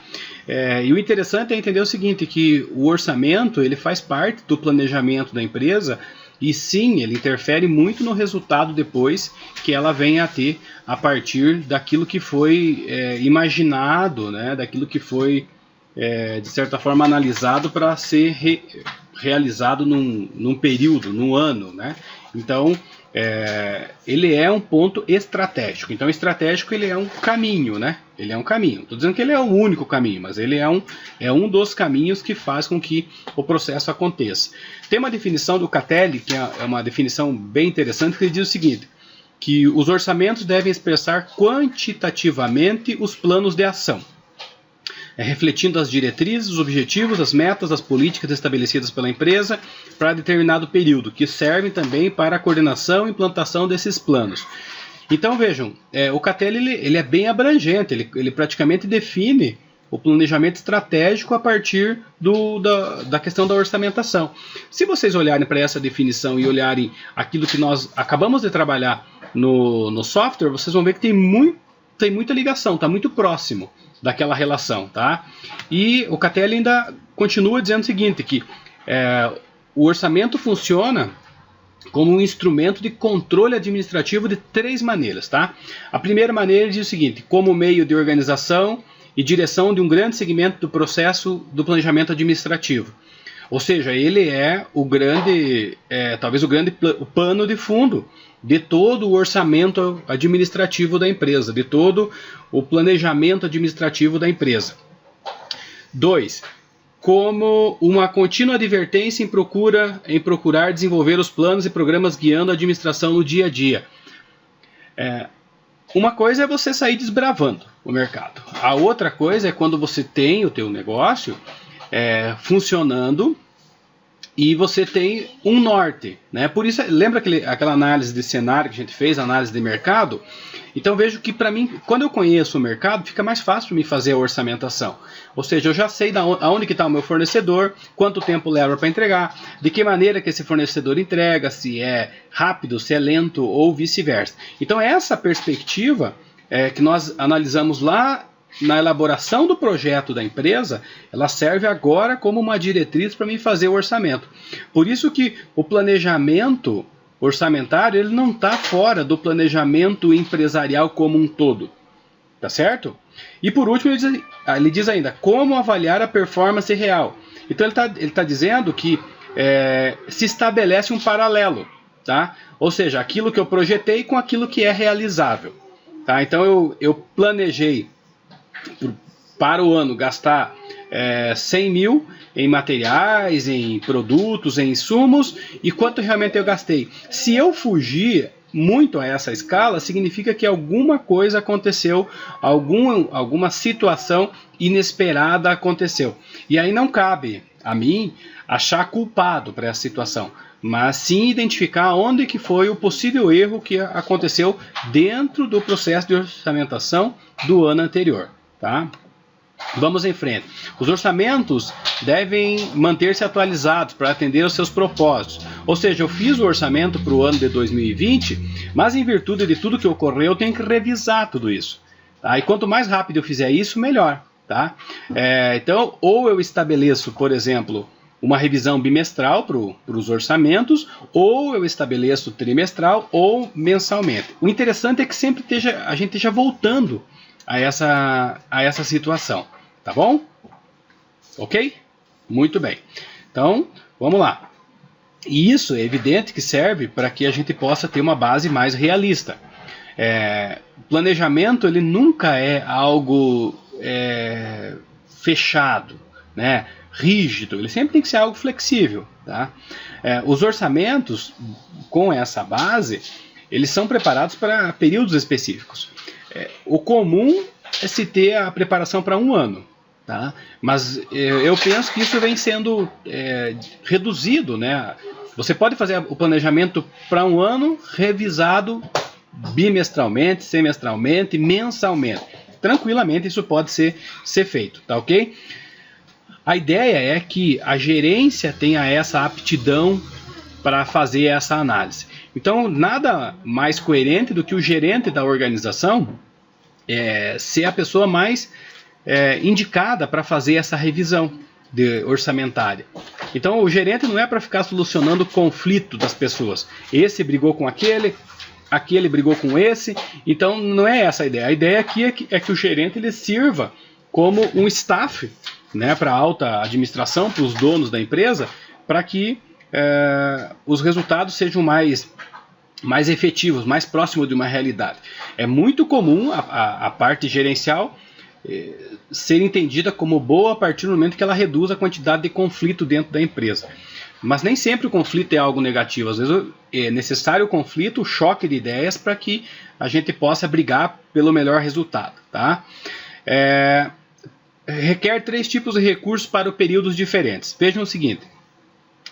E o interessante é entender o seguinte, que o orçamento ele faz parte do planejamento da empresa e sim, ele interfere muito no resultado depois que ela venha a ter a partir daquilo que foi imaginado, né, daquilo que foi de certa forma analisado para ser realizado num período, num ano, né? Então ele é um ponto estratégico. Então estratégico ele é um caminho, né? Ele é um caminho. Estou dizendo que ele é o único caminho, mas ele é um dos caminhos que faz com que o processo aconteça. Tem uma definição do Catelli, que é uma definição bem interessante, que ele diz o seguinte, que os orçamentos devem expressar quantitativamente os planos de ação, refletindo as diretrizes, os objetivos, as metas, as políticas estabelecidas pela empresa para determinado período, que servem também para a coordenação e implantação desses planos. Então vejam, o Catelli ele é bem abrangente, ele praticamente define o planejamento estratégico a partir da questão da orçamentação. Se vocês olharem para essa definição e olharem aquilo que nós acabamos de trabalhar no software, vocês vão ver que tem muita ligação, está muito próximo daquela relação, tá? E o Catelli ainda continua dizendo o seguinte, que o orçamento funciona como um instrumento de controle administrativo de 3 maneiras, tá? A primeira maneira diz o seguinte: como meio de organização e direção de um grande segmento do processo do planejamento administrativo. Ou seja, ele é o grande, talvez o pano de fundo de todo o orçamento administrativo da empresa, de todo o planejamento administrativo da empresa. 2. Como uma contínua advertência em procurar desenvolver os planos e programas guiando a administração no dia a dia. Uma coisa é você sair desbravando o mercado. A outra coisa é quando você tem o teu negócio funcionando e você tem um norte, né? Por isso, lembra aquela análise de cenário que a gente fez, análise de mercado? Então vejo que para mim, quando eu conheço o mercado, fica mais fácil para mim fazer a orçamentação. Ou seja, eu já sei aonde que está o meu fornecedor, quanto tempo leva para entregar, de que maneira que esse fornecedor entrega, se é rápido, se é lento ou vice-versa. Então essa perspectiva que nós analisamos lá na elaboração do projeto da empresa, ela serve agora como uma diretriz para mim fazer o orçamento. Por isso que o planejamento orçamentário ele não está fora do planejamento empresarial como um todo. Tá certo? E por último ele diz ainda como avaliar a performance real. Então ele tá dizendo que se estabelece um paralelo. Tá? Ou seja, aquilo que eu projetei com aquilo que é realizável. Tá? Então eu planejei para o ano gastar 100 mil em materiais, em produtos, em insumos, e quanto realmente eu gastei. Se eu fugir muito a essa escala, significa que alguma coisa aconteceu, alguma situação inesperada aconteceu. E aí não cabe a mim achar culpado para essa situação, mas sim identificar onde que foi o possível erro que aconteceu dentro do processo de orçamentação do ano anterior. Tá? Vamos em frente. Os orçamentos devem manter-se atualizados para atender aos seus propósitos. Ou seja, eu fiz o orçamento para o ano de 2020, mas em virtude de tudo que ocorreu, eu tenho que revisar tudo isso. Tá? E quanto mais rápido eu fizer isso, melhor. Tá? Então, ou eu estabeleço, por exemplo, uma revisão bimestral para os orçamentos, ou eu estabeleço trimestral ou mensalmente. O interessante é que sempre a gente esteja voltando a essa situação, tá bom? Ok? Muito bem. Então, vamos lá. E isso é evidente que serve para que a gente possa ter uma base mais realista. Planejamento ele nunca é algo fechado, né? Rígido. Ele sempre tem que ser algo flexível. Tá? Os orçamentos com essa base eles são preparados para períodos específicos. O comum é se ter a preparação para um ano, tá? Mas eu penso que isso vem sendo reduzido, né? Você pode fazer o planejamento para um ano revisado bimestralmente, semestralmente, mensalmente. Tranquilamente isso pode ser feito, tá ok? A ideia é que a gerência tenha essa aptidão para fazer essa análise. Então, nada mais coerente do que o gerente da organização ser a pessoa mais indicada para fazer essa revisão orçamentária. Então, o gerente não é para ficar solucionando o conflito das pessoas. Esse brigou com aquele brigou com esse. Então, não é essa a ideia. A ideia aqui é que o gerente ele sirva como um staff, né, para a alta administração, para os donos da empresa, para que os resultados sejam mais efetivos, mais próximos de uma realidade. É muito comum a parte gerencial ser entendida como boa a partir do momento que ela reduz a quantidade de conflito dentro da empresa. Mas nem sempre o conflito é algo negativo. Às vezes é necessário o conflito, o choque de ideias para que a gente possa brigar pelo melhor resultado. Tá? Requer 3 tipos de recursos para períodos diferentes. Vejam o seguinte.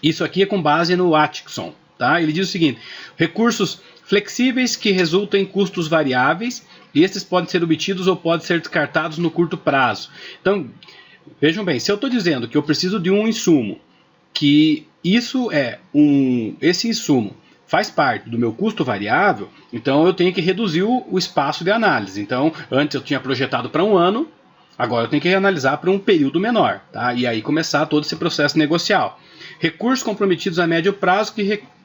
Isso aqui é com base no Atkinson. Tá? Ele diz o seguinte: recursos flexíveis que resultam em custos variáveis, e estes podem ser obtidos ou podem ser descartados no curto prazo. Então, vejam bem, se eu estou dizendo que eu preciso de um insumo, que esse insumo faz parte do meu custo variável, então eu tenho que reduzir o espaço de análise. Então, antes eu tinha projetado para um ano, agora eu tenho que analisar para um período menor, tá? E aí começar todo esse processo negocial. Recursos comprometidos a médio prazo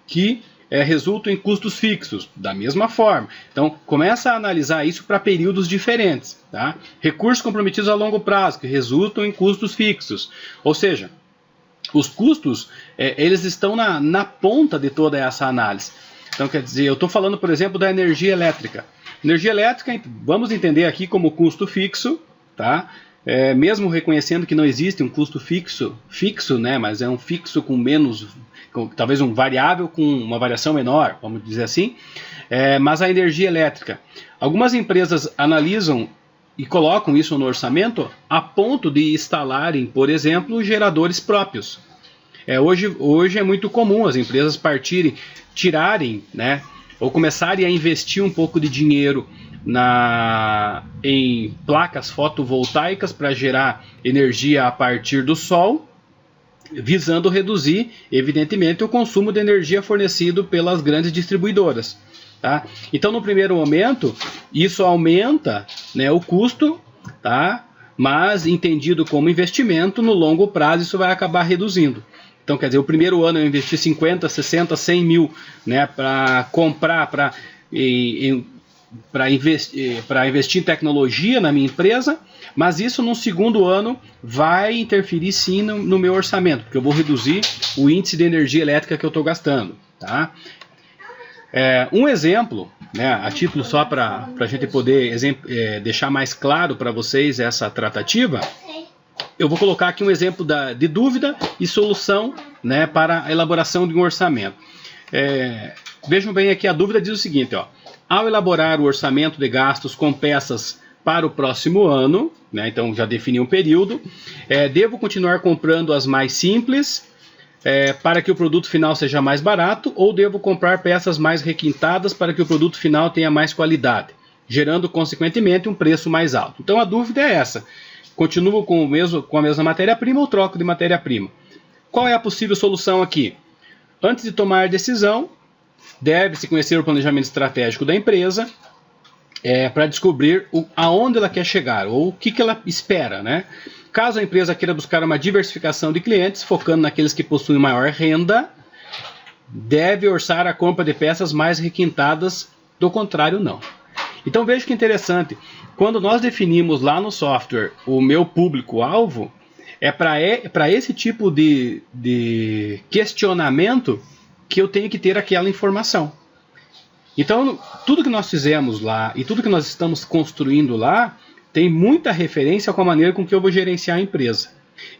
que resultam em custos fixos, da mesma forma. Então, começa a analisar isso para períodos diferentes. Tá? Recursos comprometidos a longo prazo, que resultam em custos fixos. Ou seja, os custos, eles estão na ponta de toda essa análise. Então, quer dizer, eu estou falando, por exemplo, da energia elétrica. Energia elétrica, vamos entender aqui como custo fixo, tá? Mesmo reconhecendo que não existe um custo fixo, né? Mas é um fixo com menos, talvez um variável com uma variação menor, vamos dizer assim. Mas a energia elétrica, algumas empresas analisam e colocam isso no orçamento a ponto de instalarem, por exemplo, geradores próprios. Hoje é muito comum as empresas tirarem, né, ou começarem a investir um pouco de dinheiro em placas fotovoltaicas para gerar energia a partir do sol, visando reduzir, evidentemente, o consumo de energia fornecido pelas grandes distribuidoras. Tá? Então, no primeiro momento, isso aumenta, né, o custo, tá? Mas entendido como investimento, no longo prazo isso vai acabar reduzindo. Então, quer dizer, o primeiro ano eu investi 50, 60, 100 mil, né, para comprar, para investir em tecnologia na minha empresa, mas isso no segundo ano vai interferir sim no meu orçamento, porque eu vou reduzir o índice de energia elétrica que eu estou gastando. Tá? Um exemplo, né, a título só para a gente poder deixar mais claro para vocês essa tratativa, eu vou colocar aqui um exemplo de dúvida e solução, né, para a elaboração de um orçamento. Vejam bem aqui, a dúvida diz o seguinte, ó, ao elaborar o orçamento de gastos com peças para o próximo ano, né, então já defini um período, devo continuar comprando as mais simples para que o produto final seja mais barato, ou devo comprar peças mais requintadas para que o produto final tenha mais qualidade, gerando consequentemente um preço mais alto? Então a dúvida é essa. Continuo com a mesma matéria-prima ou troco de matéria-prima? Qual é a possível solução aqui? Antes de tomar decisão, deve-se conhecer o planejamento estratégico da empresa para descobrir aonde ela quer chegar ou o que ela espera. Né? Caso a empresa queira buscar uma diversificação de clientes, focando naqueles que possuem maior renda, deve orçar a compra de peças mais requintadas, do contrário não. Então veja que interessante, quando nós definimos lá no software o meu público-alvo, para esse tipo de questionamento que eu tenho que ter aquela informação. Então tudo que nós fizemos lá e tudo que nós estamos construindo lá tem muita referência com a maneira com que eu vou gerenciar a empresa.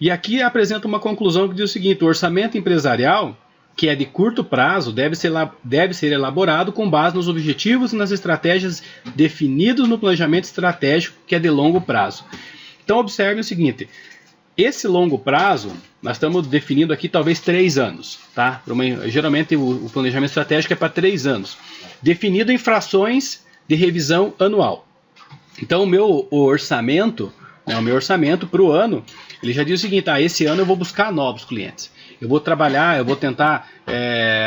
E aqui apresenta uma conclusão que diz o seguinte: o orçamento empresarial, que é de curto prazo, deve ser elaborado com base nos objetivos e nas estratégias definidos no planejamento estratégico, que é de longo prazo. Então observe o seguinte, esse longo prazo, nós estamos definindo aqui talvez 3 anos. Tá? Geralmente o planejamento estratégico é para 3 anos, definido em frações de revisão anual. Então o meu orçamento para o ano, ele já diz o seguinte, esse ano eu vou buscar novos clientes. Eu vou trabalhar, eu vou tentar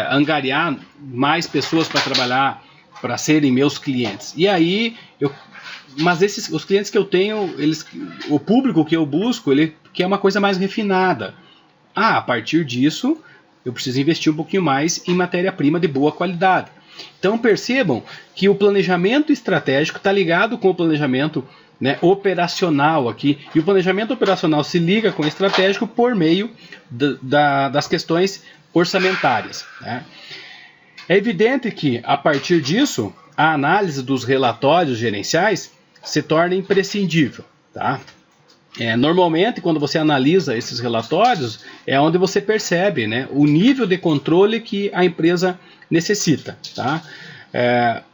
angariar mais pessoas para trabalhar, para serem meus clientes. E aí, mas os clientes que eu tenho, o público que eu busco, ele quer uma coisa mais refinada. A partir disso, eu preciso investir um pouquinho mais em matéria-prima de boa qualidade. Então percebam que o planejamento estratégico está ligado com o planejamento, né, operacional aqui, e o planejamento operacional se liga com o estratégico por meio das questões orçamentárias. Né? É evidente que, a partir disso, a análise dos relatórios gerenciais se torna imprescindível. Tá? Normalmente, quando você analisa esses relatórios, é onde você percebe, né, o nível de controle que a empresa necessita. Tá?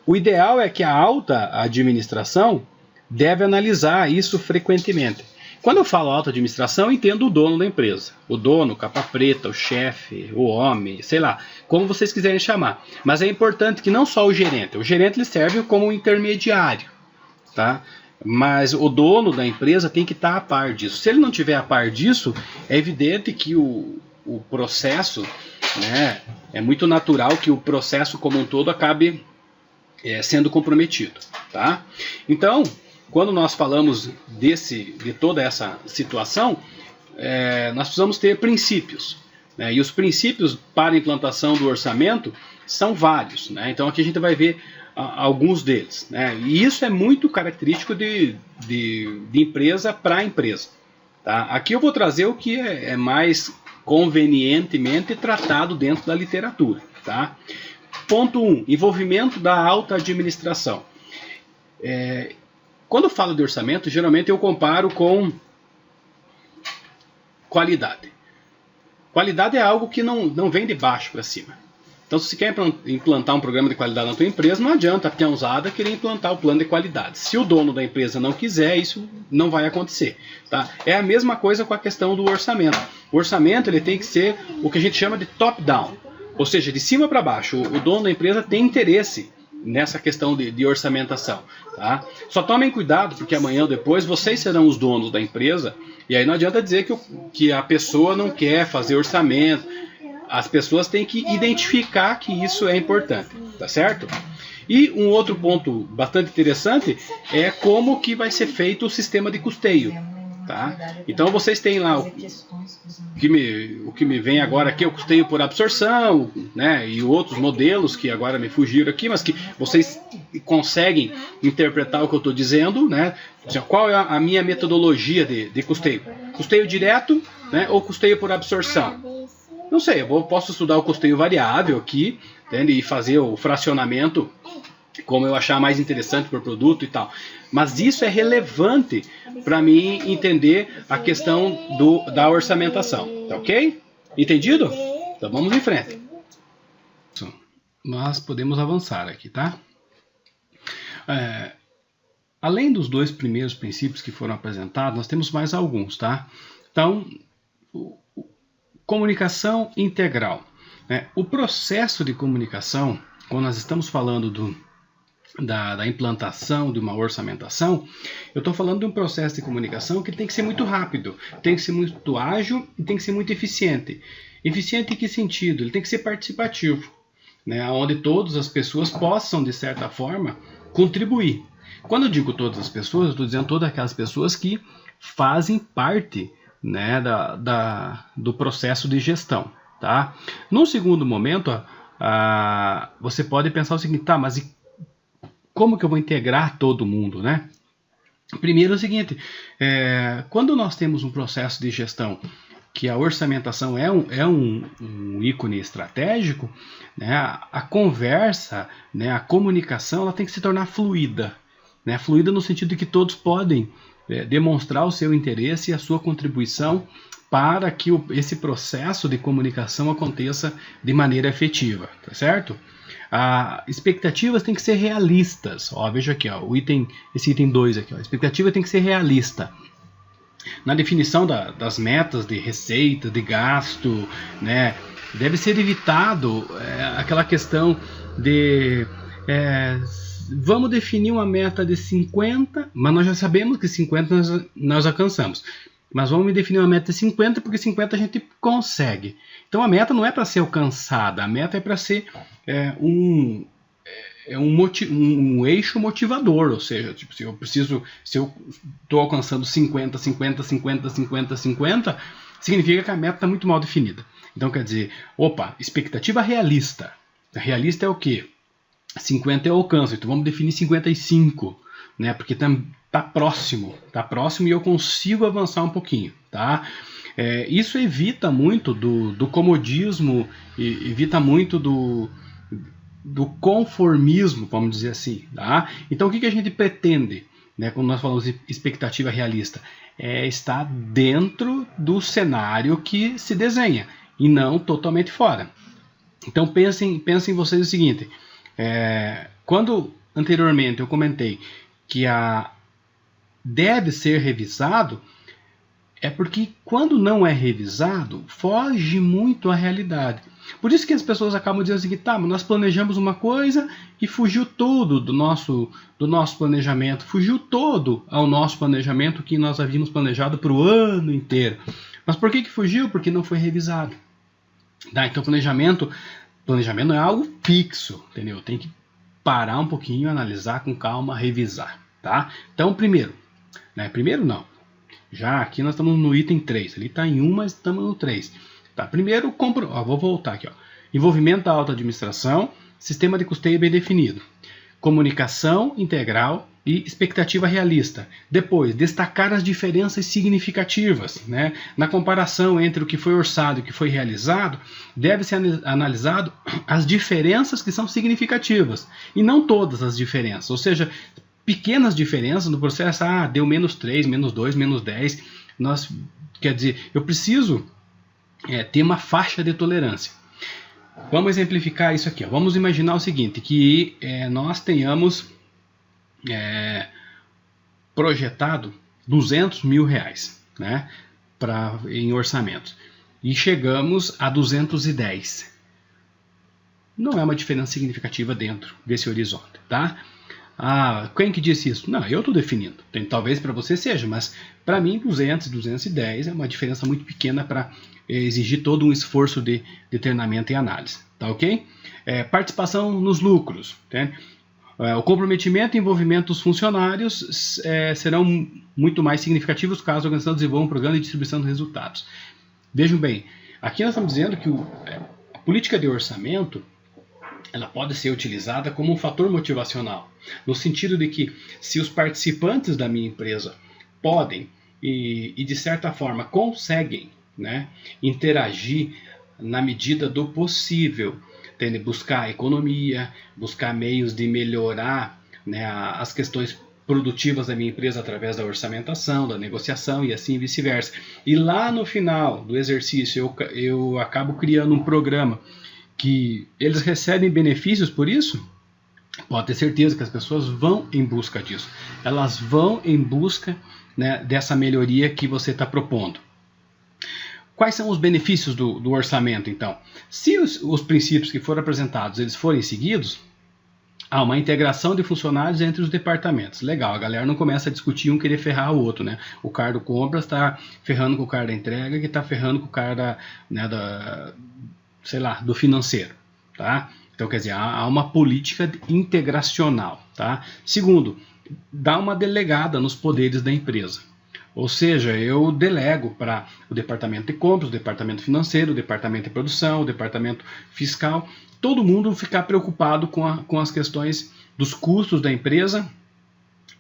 O ideal é que a alta administração deve analisar isso frequentemente. Quando eu falo alta administração, eu entendo o dono da empresa. O dono, o capa preta, o chefe, o homem, sei lá, como vocês quiserem chamar. Mas é importante que não só o gerente ele serve como um intermediário. Tá? Mas o dono da empresa tem que estar a par disso. Se ele não estiver a par disso, é evidente que o processo, né, é muito natural que o processo como um todo acabe sendo comprometido. Tá? Então, quando nós falamos de toda essa situação, nós precisamos ter princípios. né? E os princípios para a implantação do orçamento são vários, né? Então aqui a gente vai ver alguns deles, né? E isso é muito característico de empresa para empresa. Tá? Aqui eu vou trazer o que é mais convenientemente tratado dentro da literatura. Tá? Ponto 1. Envolvimento da alta administração. Quando eu falo de orçamento, geralmente eu comparo com qualidade. Qualidade é algo que não vem de baixo para cima. Então, se você quer implantar um programa de qualidade na tua empresa, não adianta a peãozada querer implantar o plano de qualidade. Se o dono da empresa não quiser, isso não vai acontecer. Tá? É a mesma coisa com a questão do orçamento. O orçamento ele tem que ser o que a gente chama de top-down, ou seja, de cima para baixo. O dono da empresa tem interesse nessa questão de orçamentação. Tá? Só tomem cuidado, porque amanhã ou depois vocês serão os donos da empresa, e aí não adianta dizer que a pessoa não quer fazer orçamento. As pessoas têm que identificar que isso é importante, tá certo? E um outro ponto bastante interessante é como que vai ser feito o sistema de custeio, tá? Então vocês têm lá o que me vem agora aqui é o custeio por absorção, né? E outros modelos que agora me fugiram aqui, mas que vocês conseguem interpretar o que eu estou dizendo, né? Qual é a minha metodologia de custeio? Custeio direto, né? Ou custeio por absorção? Não sei, eu posso estudar o custeio variável aqui, entende? E fazer o fracionamento como eu achar mais interessante por produto e tal. Mas isso é relevante para mim entender a questão da orçamentação, tá ok? Entendido? Então vamos em frente. Nós podemos avançar aqui, tá? Além dos dois primeiros princípios que foram apresentados, nós temos mais alguns, tá? Então, comunicação integral. O processo de comunicação, quando nós estamos falando da implantação de uma orçamentação, eu estou falando de um processo de comunicação que tem que ser muito rápido, tem que ser muito ágil e tem que ser muito eficiente. Eficiente em que sentido? Ele tem que ser participativo, né? Onde todas as pessoas possam, de certa forma, contribuir. Quando eu digo todas as pessoas, eu estou dizendo todas aquelas pessoas que fazem parte, né, do processo de gestão, tá? Num segundo momento, você pode pensar o seguinte, tá, mas como que eu vou integrar todo mundo, né? Primeiro é o seguinte, quando nós temos um processo de gestão que a orçamentação é um ícone estratégico, né, a conversa, né, a comunicação, ela tem que se tornar fluida, né? Fluida no sentido de que todos podem demonstrar o seu interesse e a sua contribuição para que esse processo de comunicação aconteça de maneira efetiva, tá certo? Expectativas têm que ser realistas. Veja aqui, esse item 2 aqui. A expectativa tem que ser realista. Na definição das metas de receita, de gasto, né, deve ser evitado aquela questão de... vamos definir uma meta de 50, mas nós já sabemos que 50 nós alcançamos. Mas vamos definir uma meta de 50, porque 50 a gente consegue. Então a meta não é para ser alcançada, a meta é para ser um eixo motivador, ou seja, tipo, se eu estou alcançando 50, 50, 50, 50, 50, significa que a meta está muito mal definida. Então quer dizer, expectativa realista. Realista é o quê? 50 eu alcanço, então vamos definir 55, né? Porque tá próximo e eu consigo avançar um pouquinho, tá? Isso evita muito do comodismo, evita muito do conformismo, vamos dizer assim, tá? Então o que a gente pretende, né, quando nós falamos de expectativa realista? É estar dentro do cenário que se desenha e não totalmente fora. Então pensem vocês o seguinte, quando anteriormente eu comentei que deve ser revisado, é porque quando não é revisado, foge muito à realidade. Por isso que as pessoas acabam dizendo assim, mas nós planejamos uma coisa e fugiu todo do nosso planejamento, fugiu todo ao nosso planejamento que nós havíamos planejado para o ano inteiro. Mas por que fugiu? Porque não foi revisado. Então planejamento não é algo fixo, entendeu? Tem que parar um pouquinho, analisar com calma, revisar, tá? Então primeiro não, já aqui nós estamos no item 3, ali está em 1, mas estamos no 3. Tá, primeiro, vou voltar aqui. Ó. Envolvimento da alta administração, sistema de custeio bem definido. Comunicação integral e expectativa realista. Depois, destacar as diferenças significativas. Né? Na comparação entre o que foi orçado e o que foi realizado, deve ser analisado as diferenças que são significativas, e não todas as diferenças. Ou seja, pequenas diferenças no processo, deu -3, -2, -10. Quer dizer, eu preciso ter uma faixa de tolerância. Vamos exemplificar isso aqui. Ó. Vamos imaginar o seguinte, que nós tenhamos projetado R$200 mil, né, em orçamentos, e chegamos a 210. Não é uma diferença significativa dentro desse horizonte, tá? Quem que disse isso? Não, eu estou definindo. Talvez para você seja, mas para mim 200 e 210 é uma diferença muito pequena para exigir todo um esforço de treinamento e análise, tá ok? Participação nos lucros, tá? O comprometimento e envolvimento dos funcionários serão muito mais significativos caso a organização desenvolva um programa de distribuição de resultados. Vejam bem, aqui nós estamos dizendo que a política de orçamento ela pode ser utilizada como um fator motivacional, no sentido de que se os participantes da minha empresa podem e de certa forma conseguem, né, interagir na medida do possível, buscar economia, buscar meios de melhorar, né, as questões produtivas da minha empresa através da orçamentação, da negociação e assim vice-versa. E lá no final do exercício eu acabo criando um programa que eles recebem benefícios por isso, pode ter certeza que as pessoas vão em busca disso. Elas vão em busca, né, dessa melhoria que você está propondo. Quais são os benefícios do orçamento, então? Se os princípios que foram apresentados eles forem seguidos, há uma integração de funcionários entre os departamentos. Legal, a galera não começa a discutir um querer ferrar o outro, né? O cara do compras está ferrando com o cara da entrega, que está ferrando com o cara do financeiro, tá? Então, quer dizer, há uma política integracional, tá? Segundo, dá uma delegada nos poderes da empresa. Ou seja, eu delego para o departamento de compras, o departamento financeiro, o departamento de produção, o departamento fiscal, todo mundo ficar preocupado com as questões dos custos da empresa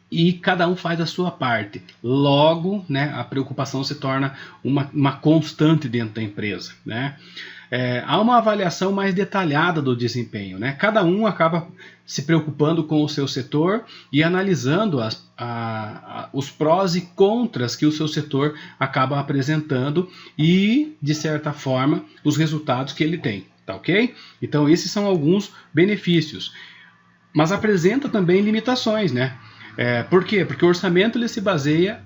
e cada um faz a sua parte. Logo, né, a preocupação se torna uma constante dentro da empresa, né? Há uma avaliação mais detalhada do desempenho, né? Cada um acaba se preocupando com o seu setor e analisando os prós e contras que o seu setor acaba apresentando e, de certa forma, os resultados que ele tem, tá ok? Então, esses são alguns benefícios. Mas apresenta também limitações, né? Por quê? Porque o orçamento ele se baseia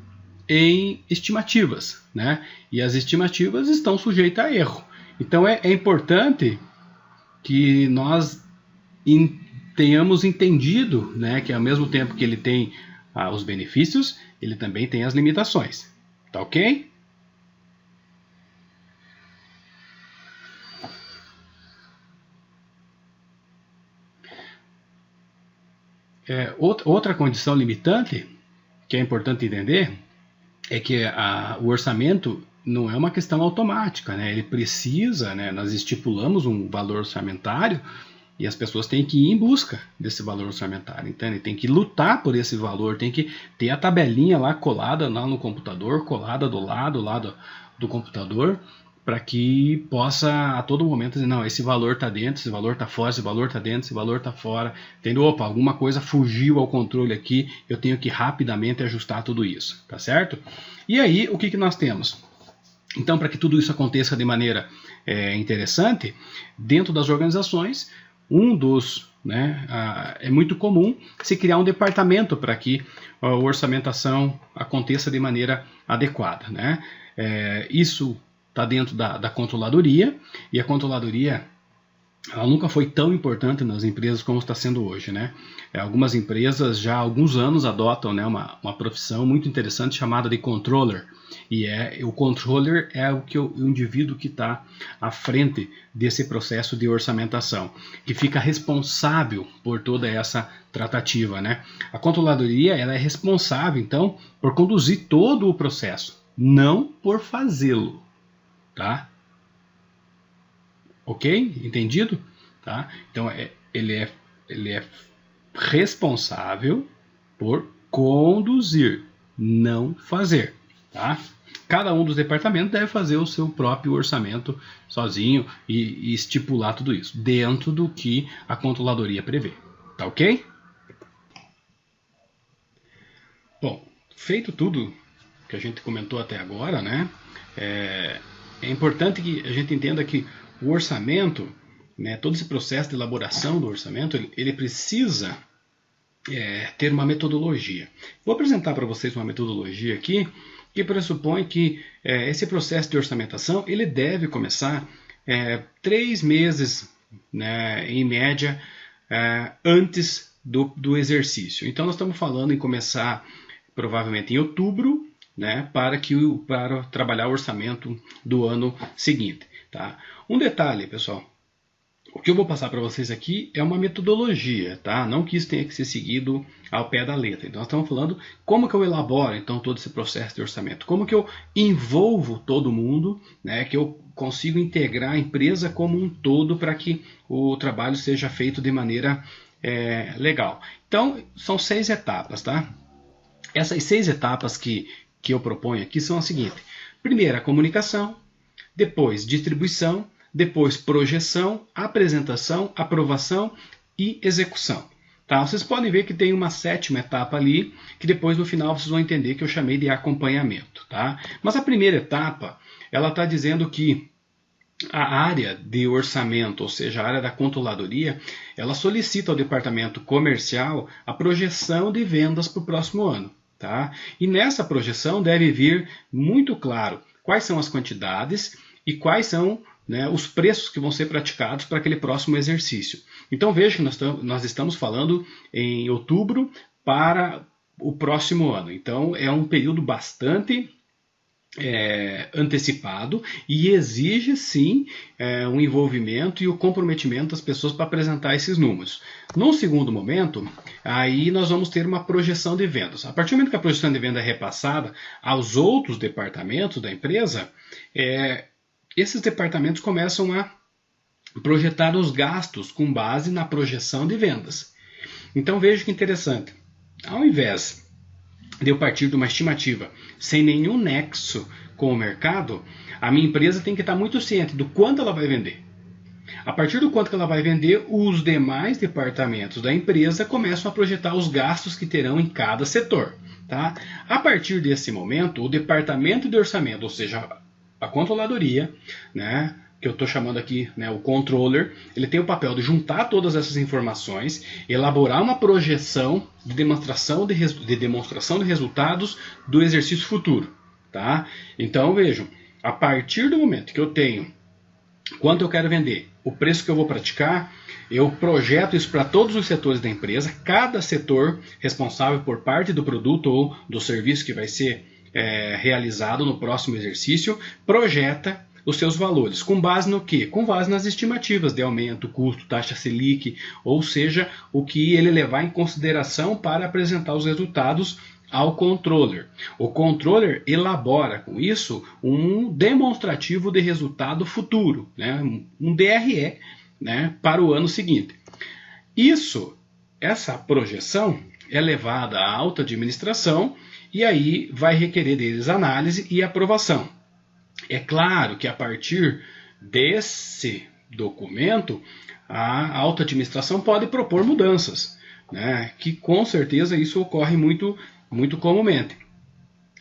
em estimativas, né? E as estimativas estão sujeitas a erro. Então é importante que nós tenhamos entendido, né, que ao mesmo tempo que ele tem os benefícios, ele também tem as limitações. Tá ok? Outra condição limitante que é importante entender é que o orçamento não é uma questão automática, né? Ele precisa, né, nós estipulamos um valor orçamentário e as pessoas têm que ir em busca desse valor orçamentário, entende? Tem que lutar por esse valor, tem que ter a tabelinha lá colada lá no computador, colada do lado do computador, para que possa a todo momento dizer, não, esse valor está dentro, esse valor está fora, esse valor está dentro, esse valor está fora, entendeu? Opa, alguma coisa fugiu ao controle aqui, eu tenho que rapidamente ajustar tudo isso, tá certo? E aí, o que nós temos? Então, para que tudo isso aconteça de maneira interessante, dentro das organizações, é muito comum se criar um departamento para que a orçamentação aconteça de maneira adequada, né? Isso está dentro da controladoria, e a controladoria ela nunca foi tão importante nas empresas como está sendo hoje, né? Algumas empresas já há alguns anos adotam, né, uma profissão muito interessante chamada de controller. E o controller é o indivíduo que está à frente desse processo de orçamentação, que fica responsável por toda essa tratativa, né? A controladoria ela é responsável, então, por conduzir todo o processo, não por fazê-lo, tá? Ok? Entendido? Tá? Então ele é responsável por conduzir, não fazer. Tá? Cada um dos departamentos deve fazer o seu próprio orçamento sozinho e estipular tudo isso dentro do que a controladoria prevê. Tá ok? Bom, feito tudo que a gente comentou até agora, né? É importante que a gente entenda que o orçamento, né, todo esse processo de elaboração do orçamento, ele precisa ter uma metodologia. Vou apresentar para vocês uma metodologia aqui que pressupõe que esse processo de orçamentação ele deve começar 3 meses, né, em média, antes do exercício. Então nós estamos falando em começar provavelmente em outubro, né, para trabalhar o orçamento do ano seguinte. Tá? Um detalhe, pessoal. O que eu vou passar para vocês aqui é uma metodologia, tá? Não que isso tenha que ser seguido ao pé da letra. Então, nós estamos falando como que eu elaboro, então, todo esse processo de orçamento. Como que eu envolvo todo mundo, né? Que eu consigo integrar a empresa como um todo para que o trabalho seja feito de maneira legal. Então, são 6 etapas, tá? Essas 6 etapas que eu proponho aqui são as seguintes. Primeiro, a comunicação. Depois, distribuição. Depois, projeção, apresentação, aprovação e execução. Tá? Vocês podem ver que tem uma 7ª etapa ali, que depois no final vocês vão entender que eu chamei de acompanhamento. Tá? Mas a primeira etapa, ela está dizendo que a área de orçamento, ou seja, a área da controladoria, ela solicita ao departamento comercial a projeção de vendas para o próximo ano. Tá? E nessa projeção deve vir muito claro quais são as quantidades e quais são, né, os preços que vão ser praticados para aquele próximo exercício. Então veja que nós estamos falando em outubro para o próximo ano. Então é um período bastante antecipado e exige sim um envolvimento e o comprometimento das pessoas para apresentar esses números. No segundo momento, aí nós vamos ter uma projeção de vendas. A partir do momento que a projeção de venda é repassada aos outros departamentos da empresa, esses departamentos começam a projetar os gastos com base na projeção de vendas. Então veja que interessante. Ao invés de eu partir de uma estimativa sem nenhum nexo com o mercado, a minha empresa tem que estar muito ciente do quanto ela vai vender. A partir do quanto que ela vai vender, os demais departamentos da empresa começam a projetar os gastos que terão em cada setor. Tá? A partir desse momento, o departamento de orçamento, ou seja, a controladoria, né, que eu estou chamando aqui, né, o controller, ele tem o papel de juntar todas essas informações, elaborar uma projeção de demonstração de resultados do exercício futuro. Tá? Então vejam, a partir do momento que eu tenho quanto eu quero vender, o preço que eu vou praticar, eu projeto isso para todos os setores da empresa, cada setor responsável por parte do produto ou do serviço que vai ser realizado no próximo exercício, projeta os seus valores. Com base no quê? Com base nas estimativas de aumento, custo, taxa Selic, ou seja, o que ele levar em consideração para apresentar os resultados ao controller. O controller elabora com isso um demonstrativo de resultado futuro, né? Um DRE, né, para o ano seguinte. Essa projeção é levada à alta administração e aí vai requerer deles análise e aprovação. É claro que a partir desse documento, a alta administração pode propor mudanças, né? Que com certeza isso ocorre muito comumente.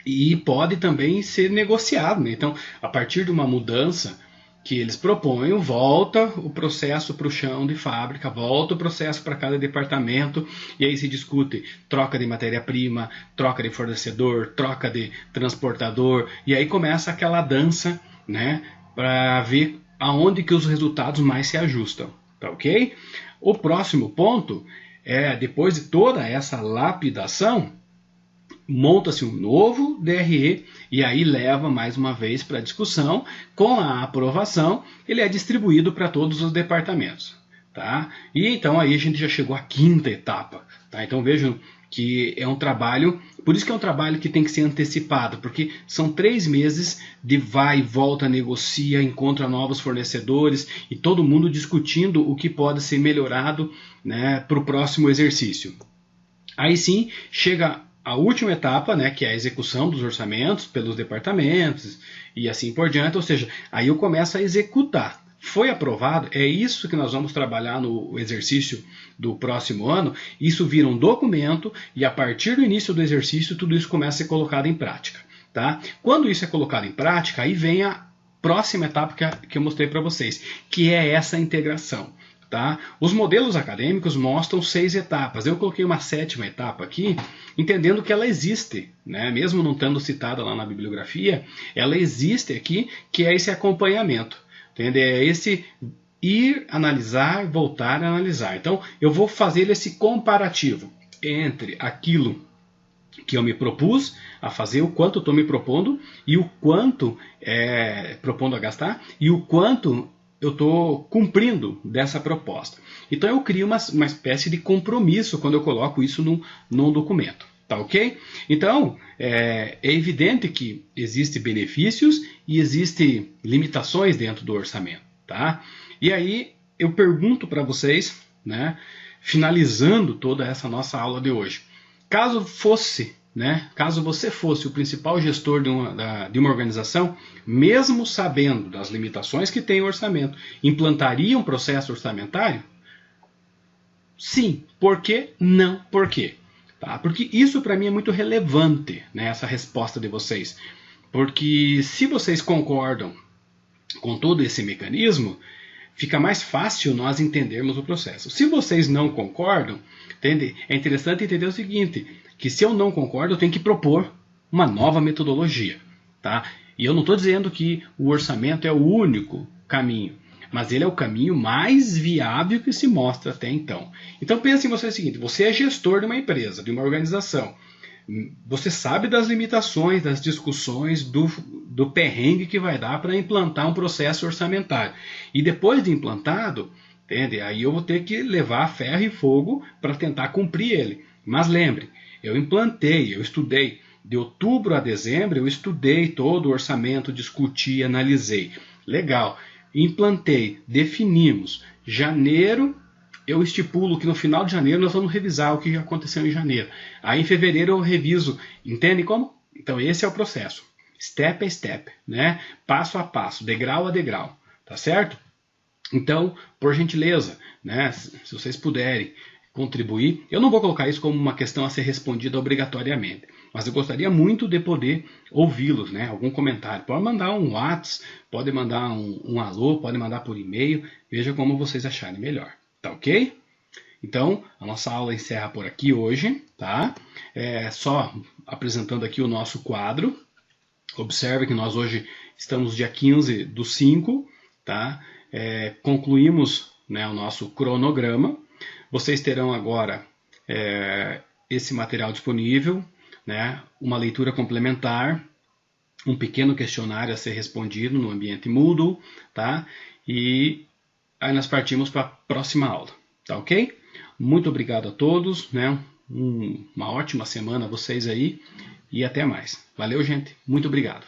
E pode também ser negociado, né? Então, a partir de uma mudança que eles propõem, volta o processo para o chão de fábrica, volta o processo para cada departamento, e aí se discute troca de matéria-prima, troca de fornecedor, troca de transportador, e aí começa aquela dança, né, para ver aonde que os resultados mais se ajustam, tá ok? O próximo ponto é, depois de toda essa lapidação, monta-se um novo DRE e aí leva mais uma vez para discussão. Com a aprovação, ele é distribuído para todos os departamentos. Tá? E então aí a gente já chegou à 5ª etapa. Tá? Então vejam que é um trabalho, por isso que é um trabalho que tem que ser antecipado, porque são 3 meses de vai e volta, negocia, encontra novos fornecedores e todo mundo discutindo o que pode ser melhorado, né, para o próximo exercício. Aí sim chega a última etapa, né, que é a execução dos orçamentos pelos departamentos e assim por diante, ou seja, aí eu começo a executar. Foi aprovado, é isso que nós vamos trabalhar no exercício do próximo ano. Isso vira um documento e a partir do início do exercício tudo isso começa a ser colocado em prática. Tá? Quando isso é colocado em prática, aí vem a próxima etapa que eu mostrei para vocês, que é essa integração. Tá? Os modelos acadêmicos mostram 6 etapas. Eu coloquei uma 7ª etapa aqui, entendendo que ela existe, né? Mesmo não estando citada lá na bibliografia, ela existe aqui, que é esse acompanhamento. Entende? É esse ir, analisar, voltar a analisar. Então, eu vou fazer esse comparativo entre aquilo que eu me propus a fazer, o quanto estou me propondo, e o quanto propondo a gastar, e o quanto eu estou cumprindo dessa proposta. Então, eu crio uma espécie de compromisso quando eu coloco isso num documento. Tá ok? Então, é evidente que existem benefícios e existem limitações dentro do orçamento. Tá? E aí, eu pergunto para vocês, né, finalizando toda essa nossa aula de hoje, caso você fosse o principal gestor de uma organização, mesmo sabendo das limitações que tem o orçamento, implantaria um processo orçamentário? Sim. Por quê? Não. Por quê? Tá? Porque isso para mim é muito relevante, né, essa resposta de vocês. Porque se vocês concordam com todo esse mecanismo, fica mais fácil nós entendermos o processo. Se vocês não concordam, entende? É interessante entender o seguinte, que se eu não concordo, eu tenho que propor uma nova metodologia. Tá? E eu não estou dizendo que o orçamento é o único caminho, mas ele é o caminho mais viável que se mostra até então. Então pense em você o seguinte, você é gestor de uma empresa, de uma organização. Você sabe das limitações, das discussões, do perrengue que vai dar para implantar um processo orçamentário. E depois de implantado, entende? Aí eu vou ter que levar ferro e fogo para tentar cumprir ele. Mas lembre, eu implantei, eu estudei. De outubro a dezembro eu estudei todo o orçamento, discuti, analisei. Legal. Implantei, definimos. Janeiro, eu estipulo que no final de janeiro nós vamos revisar o que aconteceu em janeiro. Aí em fevereiro eu reviso. Entende como? Então esse é o processo. Step a step, né? Passo a passo, degrau a degrau. Tá certo? Então, por gentileza, né? Se vocês puderem contribuir, eu não vou colocar isso como uma questão a ser respondida obrigatoriamente, mas eu gostaria muito de poder ouvi-los, né? Algum comentário. Pode mandar um WhatsApp, pode mandar um alô, pode mandar por e-mail, veja como vocês acharem melhor. Tá ok? Então, a nossa aula encerra por aqui hoje, tá? Só apresentando aqui o nosso quadro. Observe que nós hoje estamos dia 15/5, tá? Concluímos, né, o nosso cronograma. Vocês terão agora esse material disponível, né, uma leitura complementar, um pequeno questionário a ser respondido no ambiente Moodle, tá? E aí nós partimos para a próxima aula, tá ok? Muito obrigado a todos, né? Uma ótima semana a vocês aí e até mais. Valeu, gente. Muito obrigado.